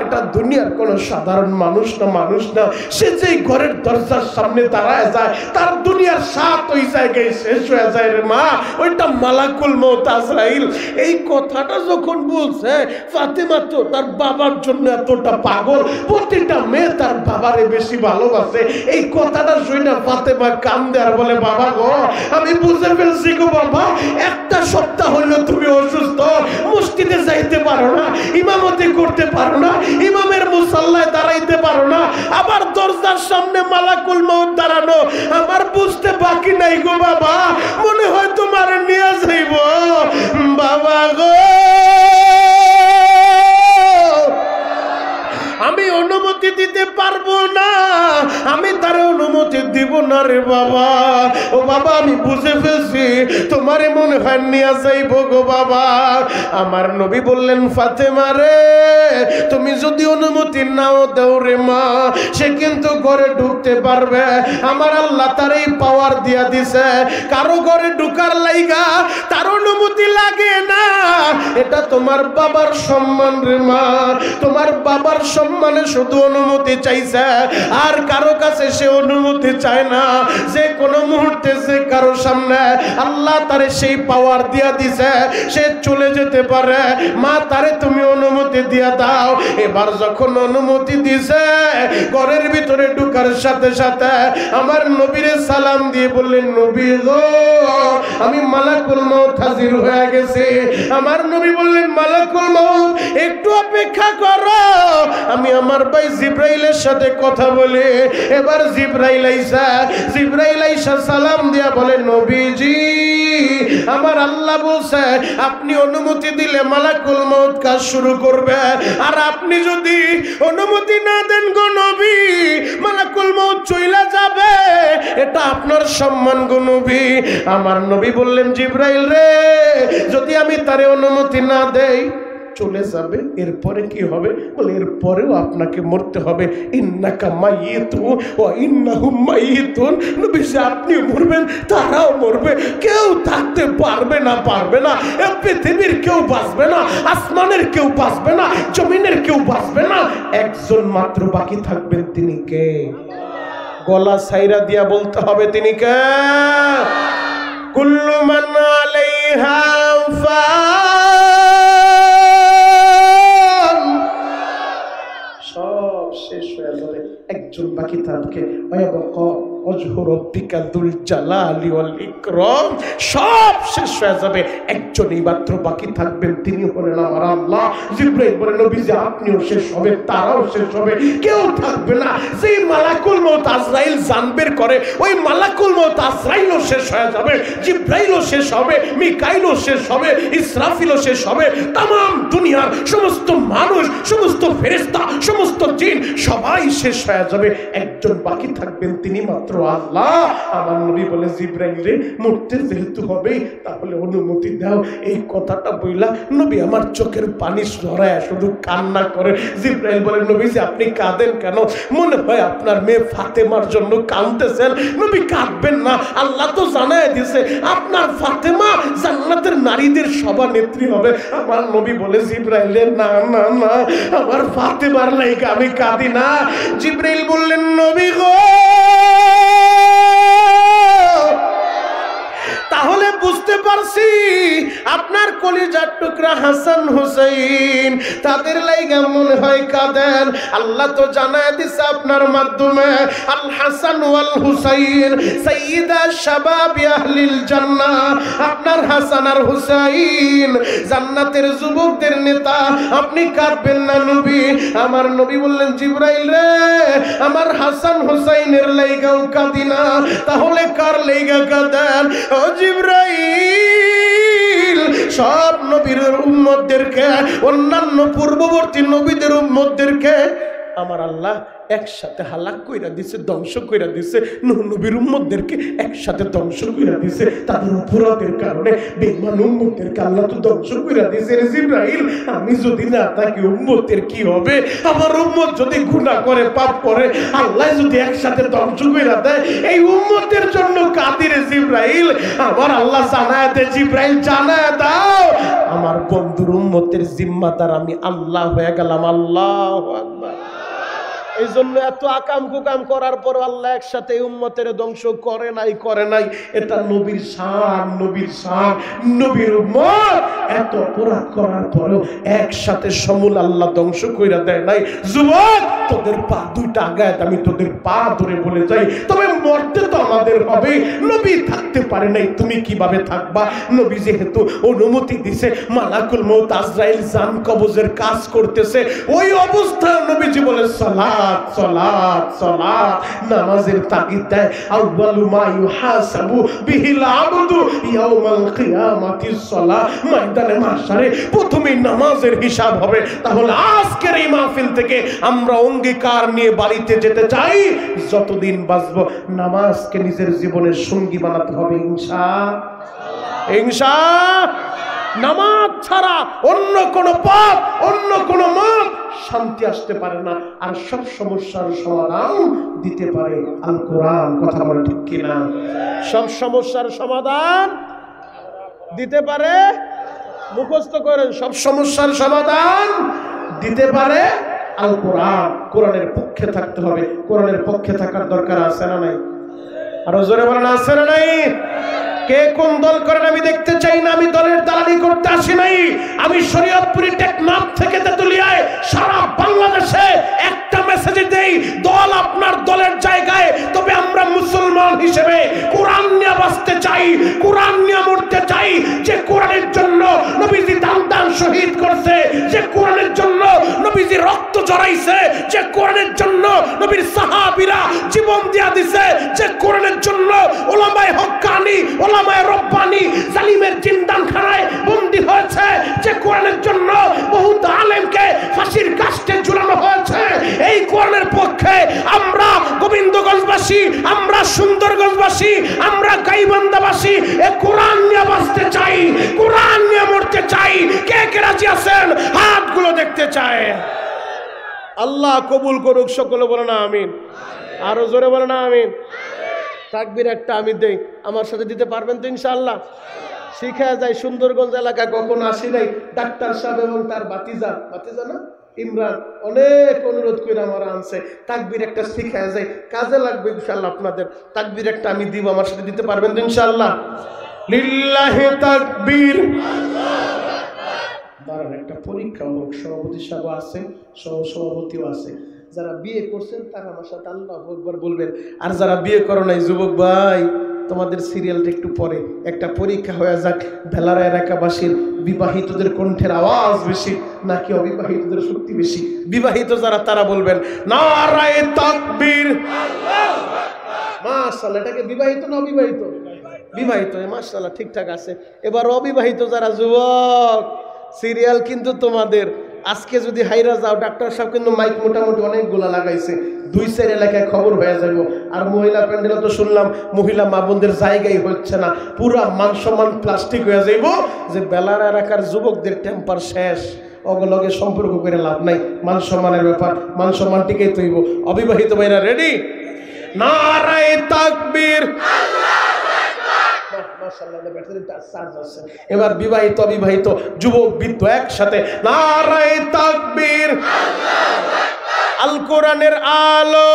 এটা দুনিয়ার কোনো সাধারণ মানুষ না, মানুষ না। সে যে ঘরের দরজার সামনে দাঁড়ায় যায়, তার দুনিয়ার স্বাদ ওই জায়গায় শেষ হয়ে যায় রে মা, ওইটা মালাকুল মউত আজরাইল। এই কথাটা যখন বলছে, ফাতেমা তো তার বাবার জন্য এতটা পাগল, প্রতিটা মেয়ে তার বাবারে বেশি ভালোবাসে। এই কথাটা শুনে ফাতেমা কান্দে আর বলে, বাবা গো আমি বুঝে ফেলছি গো বাবা, একটা সপ্তাহ হইলো তুমি অসুস্থ, মসজিদে যাইতে পারো না, ইমামতি করতে পারো না, ইমামের মুসাল্লায় দাঁড়াইতে পারো না, আবার দরজার সামনে মালাকুল মউত দাঁড়ানো। আমার বুঝতে বাকি নাই গো বাবা, মনে হয় তোমার নিয়ে যাইব বাবা গো। আমি অনুমতি দিতে পারবো না, আমি তার অনুমতি দিব না রে বাবা। ও বাবা আমি বুঝে ফেলছি তোমারে মনে হয় নিয়ে যাইব গো বাবা। আমার নবী বললেন, ফাতেমা রে তুমি যদি অনুমতি নাও দাও রে মা, সে কিন্তু ঘরে ঢুকতে পারবে। আমার আল্লাহ তার এই পাওয়ার দিয়া দিছে, কারো ঘরে ঢুকার লাইগা তার অনুমতি লাগে না। এটা তোমার বাবার সম্মান রে মা, তোমার বাবার সম্মানে শুধু অনুমতি চাইছে, আর কারো কাছে সে অনুমতি চায় না। যে কোনো মুহূর্তে যে কারো সামনে আল্লাহ তারে সেই পাওয়ার দিয়া দিছে, সে চলে যেতে পারে। মা তারে তুমি অনুমতি দিয়া দাও। এবার যখন অনুমতি দিছে, ঘরের ভিতরে ঢুকার সাথে সাথে আমার নবীরে সালাম দিয়ে বললেন, নবী গো আমি মালাকুল মউত হাজির হয়ে গেছি। আমার নবী বললেন, মালাকুল মউত একটু অপেক্ষা করো, আমি আমার ভাই জিব্রাইলের সাথে কথা বলি। এবার জিব্রাইল আইসা সালাম দিয়া বলে, নবীজি আমার আল্লাহ বলছে আপনি অনুমতি দিলে মালাকুল মউত কাজ শুরু করবে, আর আপনি যদি অনুমতি না দেন গো নবী, মালাকুল মউত চইলা যাবে, এটা আপনার সম্মান গো নবী। আমার নবী বললেন, জিব্রাইল রে যদি আমি তারে অনুমতি না দেই, চলে যাবে, এরপরে কি হবে? বলে এরপরেও আপনাকে মরতে হবে। ইন্নাকা মাইয়িতুন ওয়া ইন্নাহুম মাইয়িতুন। নবীজি আপনি মরবেন, তারাও মরবে, কেউ থাকতে পারবে না, পারবে না। এই পৃথিবীর কেউ বাঁচবে না, আসমানের কেউ বাঁচবে না, জমিনের কেউ বাঁচবে না। একজন মাত্র বাকি থাকবেন, তিনি কে? গলা সাইরা দিয়া বলতে হবে, তিনি কে? কুল্লু মান আলাইহা ফান। সব শেষ হয়ে যাবে, একজন বাকি থাকবে। সব শেষ হয়ে যাবে, একজনই মাত্র বাকি থাকবেন, তিনি হলেন আমার আল্লাহ। জিবরাইল বলেন, নবীজি আপনিও শেষ হবে, তারাও শেষ হবে, কেউ থাকবে না। যেই মালাকুল মউত আজরাইল জান বের করে, ওই মালাকুল মউত আজরাইলও শেষ হয়ে যাবে, জিবরাইলও শেষ হবে, মিকাইলও শেষ হবে, ইসরাফিলও শেষ হবে। তামাম দুনিয়ার সমস্ত মানুষ, সমস্ত ফেরেশতা, সমস্ত জিন সবাই শেষ হয়ে যাবে, একজন বাকি থাকবেন, তিনি মাত্র আল্লাহ। আমার নবী বলে, জিবরাইল রে, মরতে যেহেতু হবে, তাহলে অনুমতি দাও। এই কথাটা বইলা নবী আমার চোখের পানি ঝরায় শুধু কান্না করে। জিবরাইল বলে, নবীজি আপনি কাঁদেন কেন? মনে হয় আপনার মেয়ে ফাতেমার জন্য কাঁদতেছেন। নবী কাঁদবেন না, আল্লাহ তো জানায় দিয়েছে আপনার ফাতেমা জান্নাতের নারীদের সভানেত্রী হবে। আমার নবী বলে, জিবরাইল না না না, আমার ফাতেমার লাইগা আমি কাঁদি না। জিবরাইল বললেন, নবী গো, তাহলে বুঝতে পারছি আপনার কলিজার টুকরা হাসান হুসাইন, তাদের লাইগা মনে হয় কাঁদেন। আল্লাহ তো জানায় দিছে আপনার মাধ্যমে, আল হাসান ওয়াল হুসাইন সাইয়্যিদা শাবাবি আহলিল জান্নাহ। আপনার হাসান আর হুসাইন জান্নাতের যুবকদের নেতা, আপনি কাঁদবেন না নবী। আমার নবী বললেন, জিবরাইল রে, আমার হাসান হুসাইনের লাইগাও কাঁদি না, তাহলে কার লাইগা কাঁদেন? ও জিবরাইল, সব নবীর উম্মতদেরকে, অন্যান্য পূর্ববর্তী নবীদের উম্মতদেরকে আমার আল্লাহ একসাথে হালাক কইরা দিছে, ধ্বংস কইরা দিছে। নূহ নবীর উম্মতদেরকে একসাথে ধ্বংস কইরা দিছে, তাদের অপরাধের কারণে বেঈমান উম্মতদেরকে আল্লাহ তো ধ্বংস কইরা দিছে। রে জিবরাইল, আমি যদি না থাকি উম্মতের কি হবে? আমার উম্মত যদি গুনাহ করে, পাপ করে, আল্লাহ যদি একসাথে ধ্বংস কইরা দেয়, এই উম্মতের জন্য কাঁদি রে জিবরাইল। আমার আল্লাহ জানায় দে, জিবরাইল জানায় দাও, আমার বন্ধুর উম্মতের জিম্মাদার আমি আল্লাহ হয়ে গেলাম। আল্লাহু আকবার। এই জন্য এত আকাম কুকাম করার পর আল্লাহ একসাথে উম্মতের ধ্বংস করে নাই। এটা নবীর শান, নবীর শান, নবীর উম্মত এত অপরাধ করার পরও একসাথে সমূল আল্লাহ ধ্বংস কইরা দেয় নাই। যুবক, তোদের পা দুইটা আগায় আমি তোদের পা ধরে বলে যাই, তবে মরতে তো আমাদের হবে। নবী থাকতে পারে নাই, তুমি কিভাবে থাকবা? নবী যেহেতু অনুমতি দিছে, মালাকুল মউত আজরাইল জান কবজের কাজ করতেছে, ওই অবস্থায় নবীজি বলে, সালাত সালাত সালাত, নামাজের তাগিদ দেয়। আউয়ালু মা ইউহাসাবু বিহিল আবদু ইয়াউমাল কিয়ামাতিস সালাহ। ময়দানে মাহশারে প্রথমেই নামাজের হিসাব হবে। তাহলে আজকের এই মাহফিল থেকে আমরা অঙ্গীকার নিয়ে বাড়িতে যেতে চাই, যতদিন বাঁচবো নামাজকে নিজের জীবনের সঙ্গী বানাতে হবে, ইনশাআল্লাহ। ইনশাআল্লাহ। নামাজ ছাড়া অন্য কোন পাপ, অন্য কোন মত শান্তি আসতে পারে না। আর সব সমস্যার সমাধান দিতে পারে আল কোরআন। কথা বলে ঠিক কিনা? সব সমস্যার সমাধান দিতে পারে, মুখস্থ করেন, সব সমস্যার সমাধান দিতে পারে আল কোরআন। কোরআনের পক্ষে থাকতে হবে। কোরআনের পক্ষে থাকার দরকার আছে না নাই? আরো জোরে বলেন, আছে না নাই? কে কোন দল করেন আমি দেখতে চাই না। আমি দলের দালালি করতে আসি নাই। আমি শরীয়তপুরি টেকনাফ থেকে তেতুলিয়ায় সারা বাংলাদেশে একটা মেসেজ দেই, দল আপনার দলের জায়গায়, তবে আমরা মুসলমান হিসেবে কোরআন নিয়ে বাঁচতে চাই, কোরআন নিয়ে মরতে চাই। যে কোরআনের জন্য নবীজি দান শহীদ করছে, যে কোরআনের জন্য নবীজি রক্ত ঝরাইছে, যে কোরআনের জন্য নবীর সাহাবীরা জীবন দিয়া দিছে, যে কোরআনের জন্য উলামায়ে হক্কানি হাক্কানি ওলামায়ে রব্বানি জালিমের জিন্দানখানায় বন্দী হয়েছে, যে কোরআনের জন্য বহুত আলেমকে ফাঁসির কাস্টে ঝুলানো হয়েছে। এই কোরআনের পক্ষে আমরা গোবিন্দগঞ্জবাসী, আমরা সুন্দরগঞ্জবাসী, আমরা গাইবান্ধাবাসী এ কোরআন নিয়ে বাঁচতে চাই, কোরআন নিয়ে মরতে চাই। কে কে রাজি আছেন? হাতগুলো দেখতে চায়। আল্লাহ কবুল করুক, সকলে বলে না আমিন। আরো জোরে বলে না আমিন। তাকবীর একটা আমি দেই, আমার সাথে দিতে পারবেন তো ইনশাআল্লাহ? শিখা যায় সুন্দরগঞ্জ এলাকা কখনো আসি নাই। ডাক্তার সাহেব এবং তার বাতিজা না ইমরান অনেক অনুরোধ করে আমার আনছে, তাকবীর একটা শিখা যায়, কাজে লাগবে ইনশাআল্লাহ আপনাদের। তাকবীর একটা আমি দিব, আমার সাথে দিতে পারবেন তো ইনশাআল্লাহ? লিল্লাহি তাকবীর। দাঁড়ান, একটা পরীক্ষা হোক। সভাপতি সাহেব আছে, সভাপতিও আছে। যারা বিয়ে করছেন তারা আমার সাথে আল্লাহু আকবার বলবেন, আর যারা বিয়ে করো নাই যুবক ভাই তোমাদের সিরিয়ালটা একটু পরে। একটা পরীক্ষা হয়ে যাক, বেলারা এলাকাবাসীর বিবাহিতদের কণ্ঠের আওয়াজ বেশি নাকি অবিবাহিতদের শক্তি বেশি? বিবাহিত যারা তারা বলবেন নারায়ে তাকবীর। মাশাআল্লাহ, এটাকে বিবাহিত না অবিবাহিত? বিবাহিত। মাশাআল্লাহ, ঠিকঠাক আছে। এবার অবিবাহিত যারা যুবক, সিরিয়াল কিন্তু তোমাদের। আজকে যদি হাইরা যাও, ডাক্তার সাহেব কিন্তু মাইক মোটামুটি অনেকগুলা লাগাইছে, 2-4 এলাকায় খবর হয়ে যাব। আর মহিলা প্যান্ডেলে তো শুনলাম মহিলা মা বোনদের জায়গায় হচ্ছে না, পুরা মান সম্মান প্লাস্টিক হয়ে যাইব। যে বেলার এলাকার যুবকদের টেম্পার শেষ, অগলগে সম্পর্ক করে লাভ নাই। মান সম্মানের ব্যাপার, মান সম্মান টিকেই তৈব। অবিবাহিত ভাইরা রেডি? নারায়ে তাকবীর। এবার বিবাহিত অবিবাহিত যুবক বৃদ্ধ একসাথে নারায়ে তাকবীর। আল কোরআনের আলো,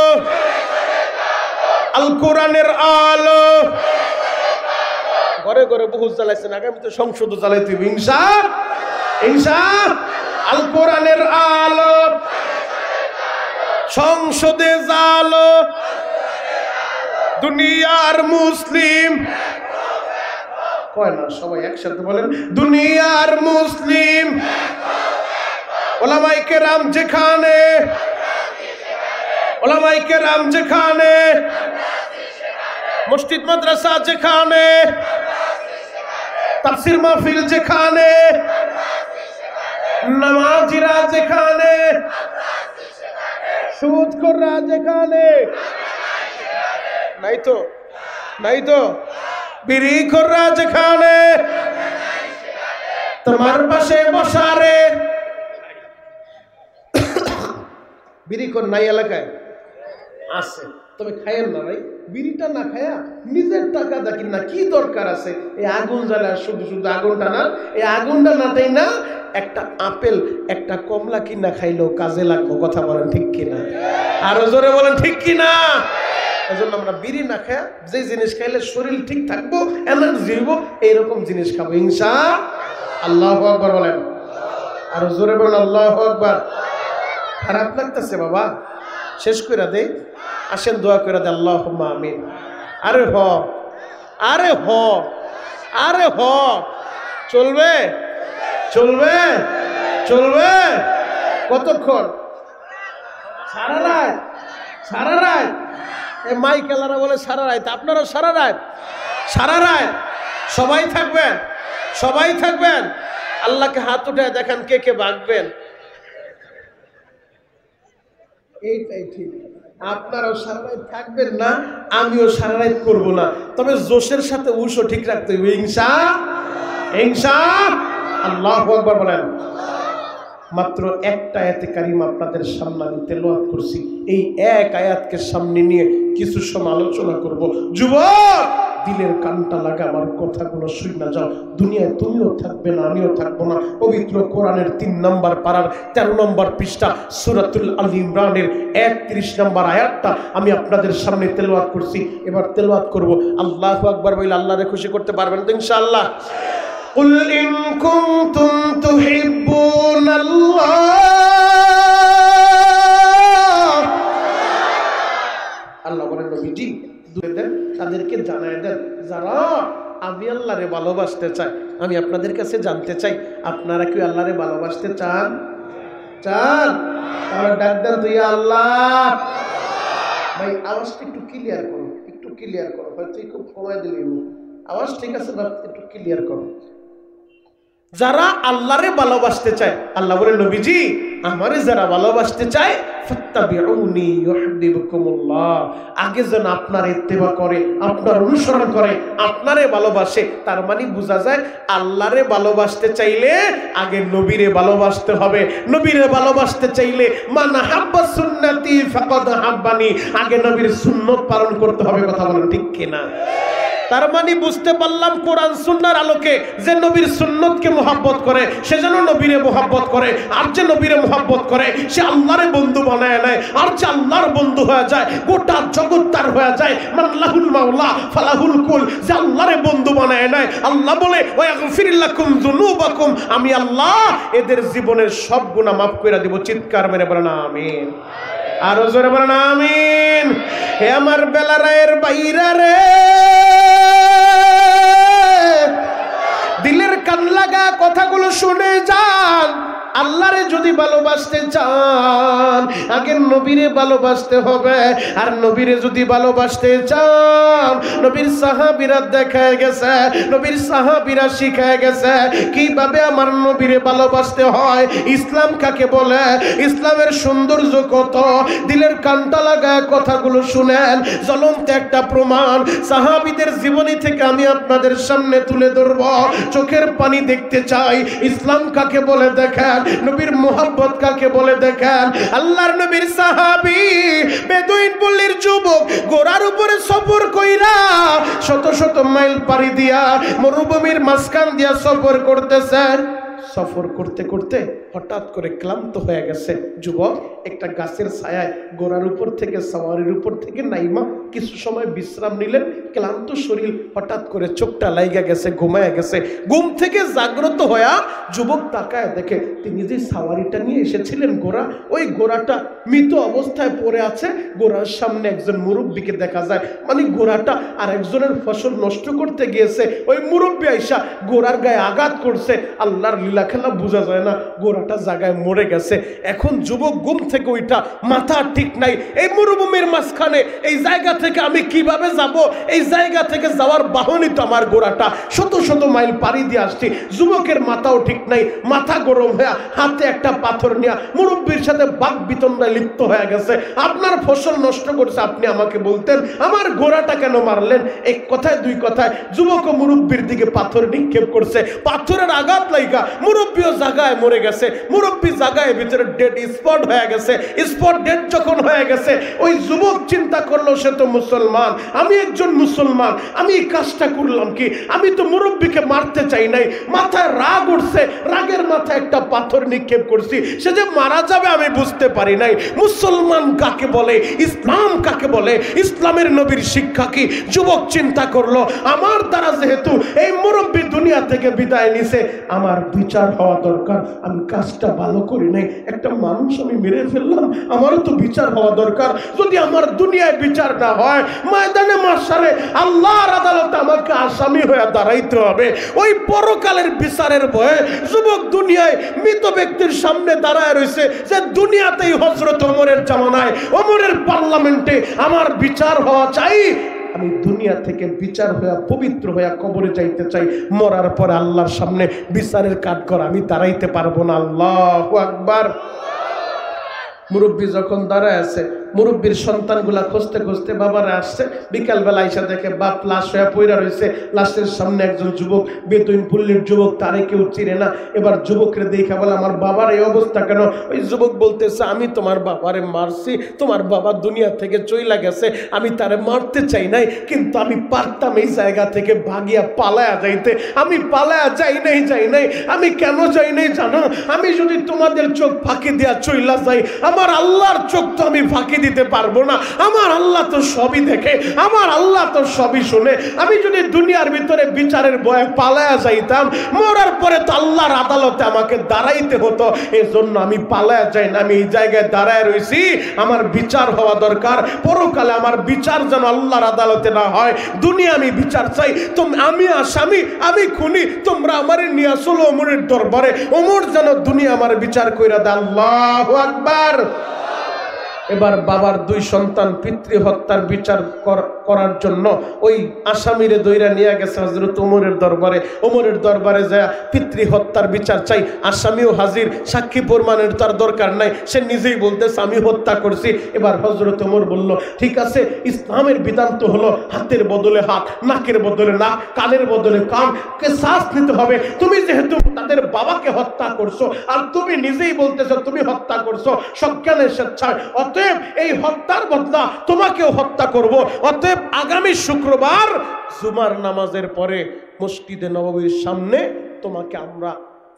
আল কোরআনের আলো। ঘরে ঘরে বহুত জ্বালাইছেন, আগামী তো সংসদ জ্বালাইতে হবে ইনশাআল্লাহ। আল কোরআনের আলো, সংসদে জালো, দুনিয়ার মুসলিম। কয় না সবাই একসাথে বলেন, দুনিয়ার মুসলিম। ওলামায়ে কেরাম যেখানে, ওলামায়ে কেরাম যেখানে, মসজিদ মাদ্রাসা যেখানে, তাফসীর মাহফিল যেখানে, নামাজিরা যেখানে, সুদখোররা যেখানে, নাই তো নাই তো বিড়িখোররা যেখানে, তোমার পাশে বসারে। বিড়িখোর নাই এলাকায়? আছে, তবে খায়েন না ভাই। বিড়িটা না খায়া নিজের টাকা দেখি না, কি দরকার আছে এই আগুন জ্বালা? শুধু শুধু আগুনটা না, এই আগুনটা নাটাই না, একটা আপেল একটা কমলা কিনা খাইলেও কাজে লাগবো। কথা বলেন ঠিক কিনা? আরো জোরে বলেন ঠিক কিনা? এজন্য আমরা বিড়ি না খায়া যে জিনিস খাইলে শরীর ঠিক থাকবো, এনার্জি হইব, এইরকম জিনিস খাবো ইনশাআল্লাহ। আল্লাহু আকবার বলেন, আরো জোরে বলেন আল্লাহু আকবার। খারাপ লাগতেছে বাবা, শেষ করে দেই, আসেন দোয়া করে দে আল্লাহুম্মা আমিন। আরে হ, আরে হ, আরে হ। চলবে চলবে চলবে। কতক্ষণ? সারা রাত, সারা রাত। মাইকেলারা বলে সারা রাত, আপনারাও সারা রাত, সারা রাত। সবাই থাকবেন, সবাই থাকবেন। আল্লাহকে হাত উঠে দেখেন কে কে ভাগবেন। এইটাই ঠিক। আপনারাও সারা রাত থাকবেন না, আমিও সারা রাত করবো না, তবে জোশের সাথে উশও ঠিক রাখতে হবে ইনশাআল্লাহ। আল্লাহু আকবার বলেন। মাত্র একটা আয়াতে কারিমা আপনাদের সামনে আমি তেলাওয়াত করছি। এই এক আয়াতকে সামনে নিয়ে কিছু সময় আলোচনা করব। যুবক, দিলের কানটা লাগা আমার কথাগুলো শুনে যাও। দুনিয়ায় তুমিও থাকবে না, আমিও থাকবো না। পবিত্র কোরআনের 3 নম্বর পারার 13 নম্বর পৃষ্ঠা সূরাতুল আল ইমরানের 31 নম্বর আয়াতটা আমি আপনাদের সামনে তেলাওয়াত করছি। এবার তেলাওয়াত করব। আল্লাহু আকবার বলে আল্লাহরে খুশি করতে পারবেন তো ইনশাআল্লাহ? قل إن كنتم تحبون الله। আল্লাহ বলেন নবীজি দেন, তাদেরকে জানায় দেন যারা আমি আল্লাহরে ভালোবাসতে চাই। আমি আপনাদের কাছে জানতে চাই, আপনারা কি আল্লাহরে ভালোবাসতে চান? চান? তাহলে ডাক দেন তো ইয়া আল্লাহ। ভাই আওয়াজটা একটু ক্লিয়ার করো, একটু ক্লিয়ার করো, হয়তো খুব কমায় দিলেই আওয়াজ ঠিক আছে না? একটু ক্লিয়ার করো। যারা আল্লাহরে ভালোবাসতে চায়, আল্লাহ বলে নবীজি আমারে যারা ভালোবাসতে চায় ফাত্তাবিউনি ইউহিব্বুকুমুল্লাহ, আগে যেন আপনার ইত্তেবা করে, আপনার অনুসরণ করে, আপনারে ভালোবাসে। তার মানে বোঝা যায় আল্লাহরে ভালোবাসতে চাইলে আগে নবীরে ভালোবাসতে হবে। নবীরে ভালোবাসতে চাইলে মান হাব্বা সুন্নতি ফাকাদ হাব্বানি, আগে নবীর সুন্নাত পালন করতে হবে। কথা বলেন ঠিক কিনা? তার মানে বুঝতে পারলাম কোরআন সুন্নাহর আলোকে যে নবীর সুন্নতকে মুহাব্বত করে সে যেন নবীরে মুহাব্বত করে, আর যে নবীরে মুহাব্বত করে সে আল্লাহরে বন্ধু বানায় নেয়, আর যে আল্লাহর বন্ধু হয়ে যায় গোটা জগৎ তার হয়ে যায়। মান লাহুল মাওলা ফালাহুল কুল, যে আল্লাহরে বন্ধু বানায় নেয়, আল্লাহ বলে ওয়াগফির লাকুম যুনুবাকুম, আমি আল্লাহ এদের জীবনের সব গুনাহ মাফ করে দিব। চিৎকার মেরে বলেন আমিন। আরো জোরে বলেন আমিন। হে আমার বেলারায়ের বাইরা রে, দিলের কান লাগা কথাগুলো শুনে যান। আল্লাহরে যদি ভালোবাসতে চান আগে নবীরে ভালোবাসতে হবে, আর নবীরে যদি ভালোবাসতে চান নবীর সাহাবীরা দেখায় গেছে, নবীর সাহাবীরা শিখায় গেছে কিভাবে আমার নবীরে ভালোবাসতে হয়। ইসলাম কাকে বলে, ইসলামের সৌন্দর্য কত, দিলের কানটা লাগায় কথাগুলো শুনেন। জ্বলন্ত একটা প্রমাণ সাহাবীদের জীবনী থেকে আমি আপনাদের সামনে তুলে ধরব। চোখের পানি দেখতে চাই ইসলাম কাকে বলে দেখেন, নবীর মুহাব্বত কাকে বলে দেখেন। আল্লাহর নবীর সাহাবী বেদুইন পল্লীর যুবক ঘোড়ার উপরে সফর কইরা শত শত মাইল পাড়ি দিয়া মরুভূমির মাঝখান দিয়া সফর করতেছে। সফর করতে করতে হঠাৎ করে ক্লান্ত হয়ে গেছে যুবক। একটা গাছের ছায়ায় গোড়ার উপর থেকে সাওয়ারির উপর থেকে নাইমা কিছু সময় বিশ্রাম নিলেন। ক্লান্ত শরীর হঠাৎ করে চোখটা লাইগা গেছে, ঘুমায় গেছে। ঘুম থেকে জাগ্রত হয়ে যুবক তাকায় দেখে তিনি যে সাওয়ারিটা নিয়ে এসেছিলেন ঘোড়া, ওই ঘোড়াটা মৃত অবস্থায় পড়ে আছে। ঘোড়ার সামনে একজন মুরব্বীকে দেখা যায়, মানে ঘোড়াটা আর একজনের ফসল নষ্ট করতে গিয়েছে। ওই মুরব্বী আইসা ঘোড়ার গায়ে আঘাত করছে। আল্লাহর লীলা খেলা বোঝা যায় না, ঘোড়াটা জায়গায় মরে গেছে। এখন যুবক ঘুম থেকে ওইটা মাথা ঠিক নাই, এই মরুভূমির মাঝখানে এই জায়গা থেকে আমি কিভাবে যাব, এই জায়গা থেকে যাওয়ার বাহনই তো আমার ঘোড়াটা, শত শত মাইল পাড়ি দিয়ে আসছি। যুবকের মাথাও ঠিক নাই, মাথা গরম হয়ে হাতে একটা পাথর নিয়ে মুরব্বীর সাথে বাক বিতণ্ডায় লিপ্ত হয়ে গেছে। আপনার ফসল নষ্ট করছে, আপনি আমাকে বলতেন আমার ঘোড়াটা কেন মারলেন? এক কথায় দুই কথায় যুবক ও মুরব্বীর দিকে পাথর নিক্ষেপ করছে। পাথরের আঘাত লাইগা মুরব্বীও জায়গায় মরে গেছে, মুরব্বী জায়গায় ভিতরে ডেড স্পট হয়ে গেছে। স্পট ডেড যখন হয়ে গেছে ওই যুবক চিন্তা করলো সে তো মুসলমান, আমি একজন মুসলমান, আমি এই কাজটা করলাম কি? আমি তো মুরব্বীকে মারতে চাই নাই, মাথায় রাগ উঠছে, রাগের মাথায় একটা পাথর নিক্ষেপ করছি। সে যে মারা যাবে আমি বুঝতে পারি নাই। মুসলমান কাকে বলে, ইসলাম কাকে বলে, ইসলামের নবীর শিক্ষা কি? যুবক চিন্তা করলো আমার দ্বারা যেহেতু এই মুরব্বী দুনিয়া থেকে বিদায় নিছে, আমার বিচার হওয়া দরকার। আমি কাজটা ভালো করি নাই, একটা মানুষ আমি মেরে ফেললাম, আমারও তো বিচার হওয়া দরকার। যদি আমার দুনিয়ায় বিচার না হয়, ময়দানে মাশারে আল্লাহর আদালতে আমাকে আসামি হয়ে দাঁড়াইতে হবে। ওই পরকালের বিচারের ভয়ে যুবক দুনিয়ায় মৃত ব্যক্তির সামনে দাঁড়ায় রয়েছে যে দুনিয়াতেই হযরত ওমরের জামানায় ওমরের পার্লামেন্টে আমার বিচার হওয়া চাই। আমি দুনিয়া থেকে বিচার হয়ে পবিত্র হয়ে কবরে যাইতে চাই। মরার পরে আল্লাহর সামনে বিচারের কাঠগড় আমি দাঁড়াইতে পারবো না। আল্লাহু আকবার। মুরব্বী যখন দাঁড়ায় আছে, মুরব্বীর সন্তানগুলা খুঁজতে খুঁজতে বাবারা আসছে। বিকালবেলা আইসা দেখে বাপ লাশ হয়ে পইরা রয়েছে। লাশের সামনে একজন যুবক, বেদুইন পল্লীর যুবক, তারে কেউ চিনে না। এবার যুবকরে দেখা বলে আমার বাবার এই অবস্থা কেন? ওই যুবক বলতেছে আমি তোমার বাবারে মারছি, তোমার বাবা দুনিয়া থেকে চইলা গেছে, আমি তারে মারতে চাই নাই, কিন্তু আমি পারতাম এই জায়গা থেকে ভাগিয়া পালায়া যাইতে, আমি পালায়া যাই নাই। আমি কেন যাই নাই জানো? আমি যদি তোমাদের চোখ ফাঁকি দিয়া চইলা যাই, আমার আল্লাহর চোখ তো আমি ফাঁকি দিতে পারবো না। আমার আল্লাহ তো সবই দেখে, আমার আল্লাহ তো সবই শুনে। আমি যদি দুনিয়ার ভিতরে বিচারের ভয়ে পালায়া যাইতাম, মরার পরে তো আল্লাহর আদালতে আমাকে দাঁড়াইতে হতো। এজন্য আমি পালায়া যাই না, আমি এই জায়গায় দাঁড়ায় রয়েছি। আমার বিচার হওয়া দরকার, পরকালে আমার বিচার যেন আল্লাহর আদালতে না হয়। দুনিয়া আমি বিচার চাই। আমি আসামি, আমি খুনি, তোমরা আমারে নিয়ে আসলো ওমরের দরবারে, ওমর যেন দুনিয়া আমার বিচার কইরা দেয়। আল্লাহু আকবার। এবার বাবার দুই সন্তান পিতৃ হত্যার বিচার করার জন্য ওই আসামিরে দইরা নিয়ে গেছে হযরত ওমরের দরবারে। ওমরের দরবারে যায় পিতৃ হত্যার বিচার চাই, আসামিও হাজির, সাক্ষী প্রমাণের তার দরকার নাই, সে নিজেই বলতেছে আমি হত্যা করছি। এবার হযরত ওমর বলল ঠিক আছে, ইসলামের বিধান তো হলো হাতের বদলে হাত, নাকের বদলে নাক, কানের বদলে কান, কিসাস নিতে হবে। তুমি যেহেতু তাদের বাবাকে হত্যা করছো আর তুমি নিজেই বলতেছো তুমি হত্যা করছো সজ্ঞানের স্বেচ্ছায়, অতএব এই হত্যার বদলা তোমাকেও হত্যা করব। অতএব আগামী শুক্রবার জুমার নামাজের পরে মসজিদে নববীর সামনে তোমাকে আমরা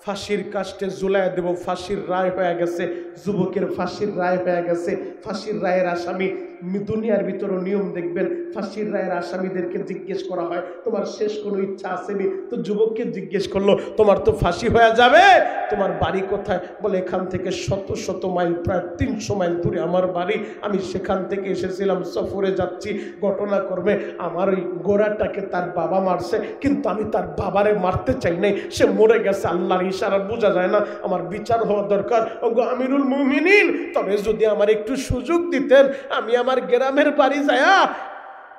ফাঁসির কাস্টে ঝুলাইয়া দেব। ফাঁসির রায় হয়ে গেছে, যুবকের ফাঁসির রায় হয়ে গেছে। ফাঁসির রায়ের আসামি, দুনিয়ার ভিতরে নিয়ম দেখবেন, ফাঁসির রায়ের আসামিদেরকে জিজ্ঞেস করা হয় তোমার শেষ কোনো ইচ্ছা আসেনি? তো যুবককে জিজ্ঞেস করলো তোমার তো ফাঁসি হয়ে যাবে, তোমার বাড়ি কোথায়? বলে এখান থেকে শত শত মাইল, প্রায় 300 মাইল দূরে আমার বাড়ি, আমি সেখান থেকে এসেছিলাম, সফরে যাচ্ছি। ঘটনাক্রমে আমার ওই গোড়াটাকে তার বাবা মারছে, কিন্তু আমি তার বাবারে মারতে চাই নাই, সে মরে গেছে, আল্লাহর ইশারা বোঝা যায় না, আমার বিচার হওয়া দরকার। ওগো আমিরুল মুমিনিন, তবে যদি আমার একটু সুযোগ দিতেন, আমি আমার গ্রামের বাড়ি যায়া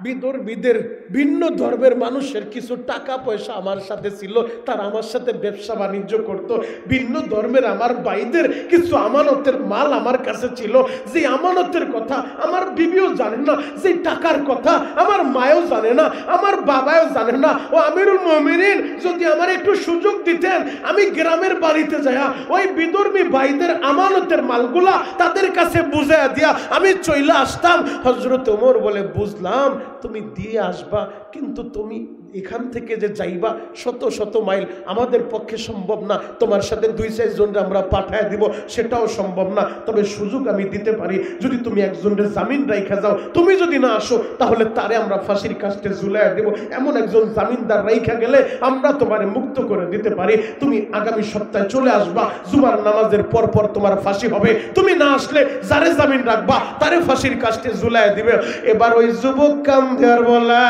বিদর্মীদের, ভিন্ন ধর্মের মানুষের কিছু টাকা পয়সা আমার সাথে ছিল, তারা আমার সাথে ব্যবসা বাণিজ্য করত। ভিন্ন ধর্মের আমার ভাইদের কিছু আমানতের মাল আমার কাছে ছিল, যে আমানতের কথা আমার বিবিও জানে না, যে টাকার কথা আমার মায়ও জানে না, আমার বাবাও জানে না। ও আমিরুল মুমিনিন, যদি আমার একটু সুযোগ দিতেন, আমি গ্রামের বাড়িতে যায়া ওই বিদর্মী ভাইদের আমানতের মালগুলা তাদের কাছে বুঝাইয়া দিয়া আমি চইলা আসতাম। হযরত ওমর বলে বুঝলাম তুমি দিয়ে আসবা, কিন্তু তুমি এখান থেকে যে যাইবা শত শত মাইল, আমাদের পক্ষে সম্ভব না, তোমার সাথে 2-4 জন আমরা পাঠায় দিব, সেটাও সম্ভব না। তবে সুযোগ আমি দিতে পারি, যদি তুমি একজনের জামিন রাইখা যাও, তুমি যদি না আসো তাহলে তারে আমরা ফাঁসির কাস্টে ঝুলাইয়া দেব, এমন একজন জামিনদার রাইখা গেলে আমরা তোমারে মুক্ত করে দিতে পারি। তুমি আগামী সপ্তাহে চলে আসবা, জুমার নামাজের পর পর তোমার ফাঁসি হবে, তুমি না আসলে যারে জামিন রাখবা তারে ফাঁসির কাস্টে ঝুলাইয়া দিবে। এবার ওই যুবক কাম দেওয়ার বলা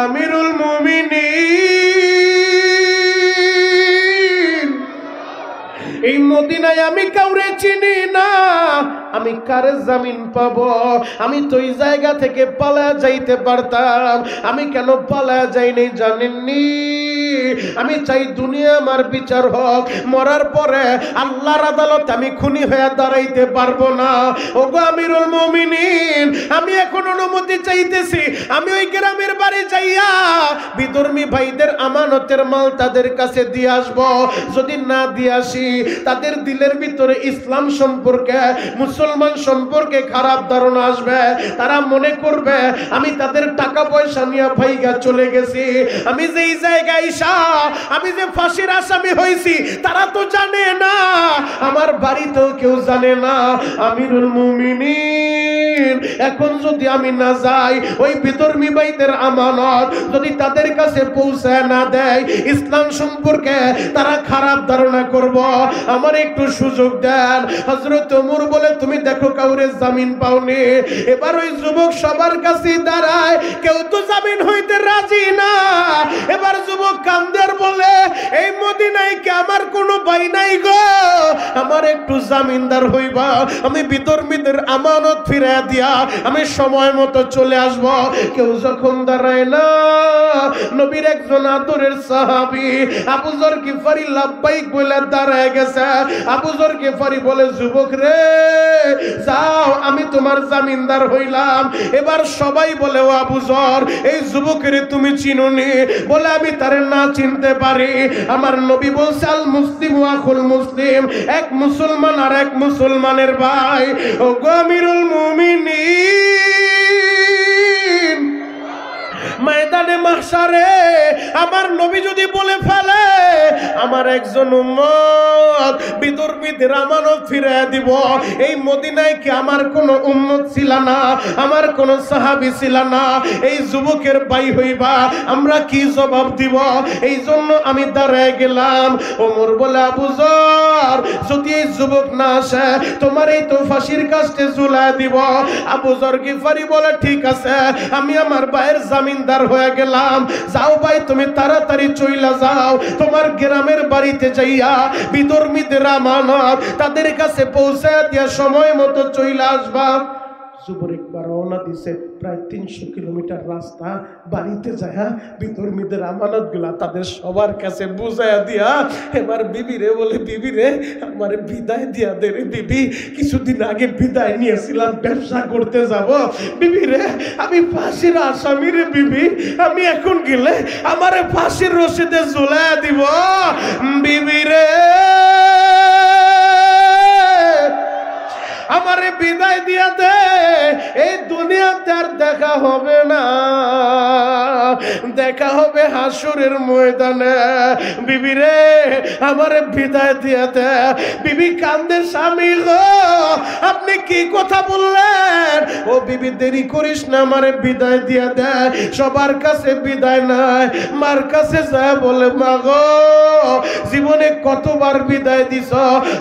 আমিরুল মুমিনিন, এই মদিনায় আমি কাউরে চিনি না, আমি কারে জামিন পাবো? আমি তো এই জায়গা থেকে পালায়া যাইতে পারতাম, আমি কেন পালায়া যাইনি জানেননি? আমি চাই দুনিয়া আমার বিচার হোক, মরার পরে আল্লাহর আদালতে আমি খুনি হয়ে দাঁড়াইতে পারবো না। ওগো আমিরুল মুমিনিন, আমি এখন অনুমতি চাইতেছি, আমি ওই গ্রামের বাড়ি যাইয়া বিধর্মী ভাইদের আমানতের মাল তাদের কাছে দিয়ে আসবো। যদি না দিয়ে আসি, তাদের দিলের ভিতরে ইসলাম সম্পর্কে, মুসলমান সম্পর্কে খারাপ ধারণা আসবে, তারা মনে করবে আমি তাদের টাকা পয়সা নিয়ে ভাইগা চলে গেছি। আমি যেই জায়গায় আমি যে ফাঁসির আসামি হয়েছি তারা তো জানে না, আমার বাড়িতেও কেউ জানে না। আমিরুল মুমিনিন, এখন যদি আমি না যাই, ওই বিধর্মী ভাইদের আমানত যদি তাদের কাছে পৌঁছায় না দেয়, ইসলাম সম্পর্কে তারা খারাপ ধারণা করব, আমার একটু সুযোগ দেন। হযরত ওমর বলে তুমি দেখো কাউরে জামিন পাওনি। এবার ওই যুবক সবার কাছে দাঁড়ায়, কেউ তো জামিন হইতে রাজি না। এবার যুবক কান্দার বলে এই মদিনায় কি আমার কোনো ভাই নাই গো, আমার একটু জামিনদার হইবা, আমি বিধর্মীদের আমানত ফিরে দিয়া আমি সময় মতো চলে আসব। কেউ যখন দাঁড়ায় না, নবীর একজন আদরের সাহাবী আবু যর গিফারি লাব্বাইক বলে দাঁড়ায় গেছে। আবু যর গিফারি বলে যুবক রে যাও, আমি তোমার জামিনদার হইলাম। এবার সবাই বলে ও আবু যর, এই যুবকের তুমি চিনোনি? বলে আমি তারে না চিনতে পারি। আমার নবী বলছে আল মুসলিম ওয়া আখুল মুসলিম, এক মুসলমান আর এক মুসলমানের ভাই। ও গো আমিরুল মুমিনিন, ময়দানে মাহশারে আমার নবী যদি বলে ফেলে আমার একজন উম্মত বিধর্মীদের আমানত ফিরিয়ে দিব, এই মদিনায় কি আমার কোনো উম্মত ছিল না, আমার কোনো সাহাবী ছিল না, এই যুবকের ভাই হইবা, আমরা কি জবাব দিব? এই জন্য আমি দাঁড়ায় গেলাম। ওমর বলে আবু যর, যদি এই যুবক না আসে তোমার এই তো ফাঁসির কাস্টে ঝুলায় দিব। আবু যর গিফারি বলে ঠিক আছে, আমি আমার ভাইয়ের জামিনদার হয়ে গেলাম। যাও ভাই, তুমি তাড়াতাড়ি চইলা যাও, তোমার গ্রামের বাড়িতে যাইয়া বিধর্মীদের আমানত তাদের কাছে পৌঁছে দিয়া সময় মতো চইলা আসবা। জুবর একবার রওনা দিছে প্রায় 300 কিলোমিটার রাস্তা। বাড়িতে যায় ভিতর মিদের আমানত গুলা তাদের সবার কাছে বুঝাইয়া দিয়া এবার বিবি রে বলে, বিবি রে আমার বিদায় দিয়া দে রে বিবি, কিছুদিন আগে বিদায় নিয়েছিলাম ব্যবসা করতে যাব, বিবি রে আমি ফাঁসির আসামি রে বিবি, আমি এখন গেলে আমারে ফাঁসির রশিদে ঝুলাইয়া দিব, বিবি রে আমারে বিদায় দিয়া দে, এই দুনিয়াতে আর দেখা হবে না, দেখা হবে হাসরের ময়দানে, বিবি রে আমারে বিদায় দিয়া দে। বিবি কান্দে, স্বামী গো আপনি কি কথা বললেন? ও বিবি দেরি করিস না, আমারে বিদায় দিয়া দে। সবার কাছে বিদায় নাই, মার কাছে যায় বলে, মা গো জীবনে কতবার বিদায় দিছ,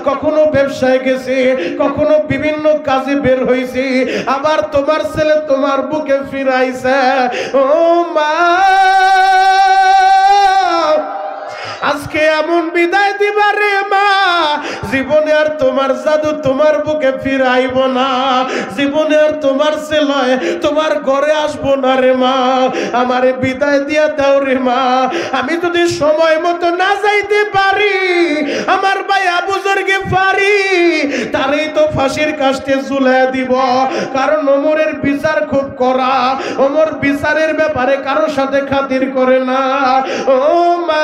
কখনো ব্যবসায় গেছি, কখনো বিভিন্ন কাজে বের হইছি, আবার তোমার ছেলে তোমার বুকে ফিরাইছে, ও মা আজকে এমন বিদায় দিবা রে মা, জীবনে আর তোমার জাদু তোমার বুকে ফিরাইব না, জীবনে আর তোমার ছেলে তোমার ঘরে আসবো না রে মা, আমারে বিদায় দিয়া দাও রে মা। আমি যদি সময় মতো না যাইতে পারি, আমার ভাই আবু যর গিফারি তারই তো ফাঁসির কাস্টে ঝুলাইয়া দিব, কারণ ওমরের বিচার খুব কড়া, ওমর বিচারের ব্যাপারে কারোর সাথে খাতির করে না। ও মা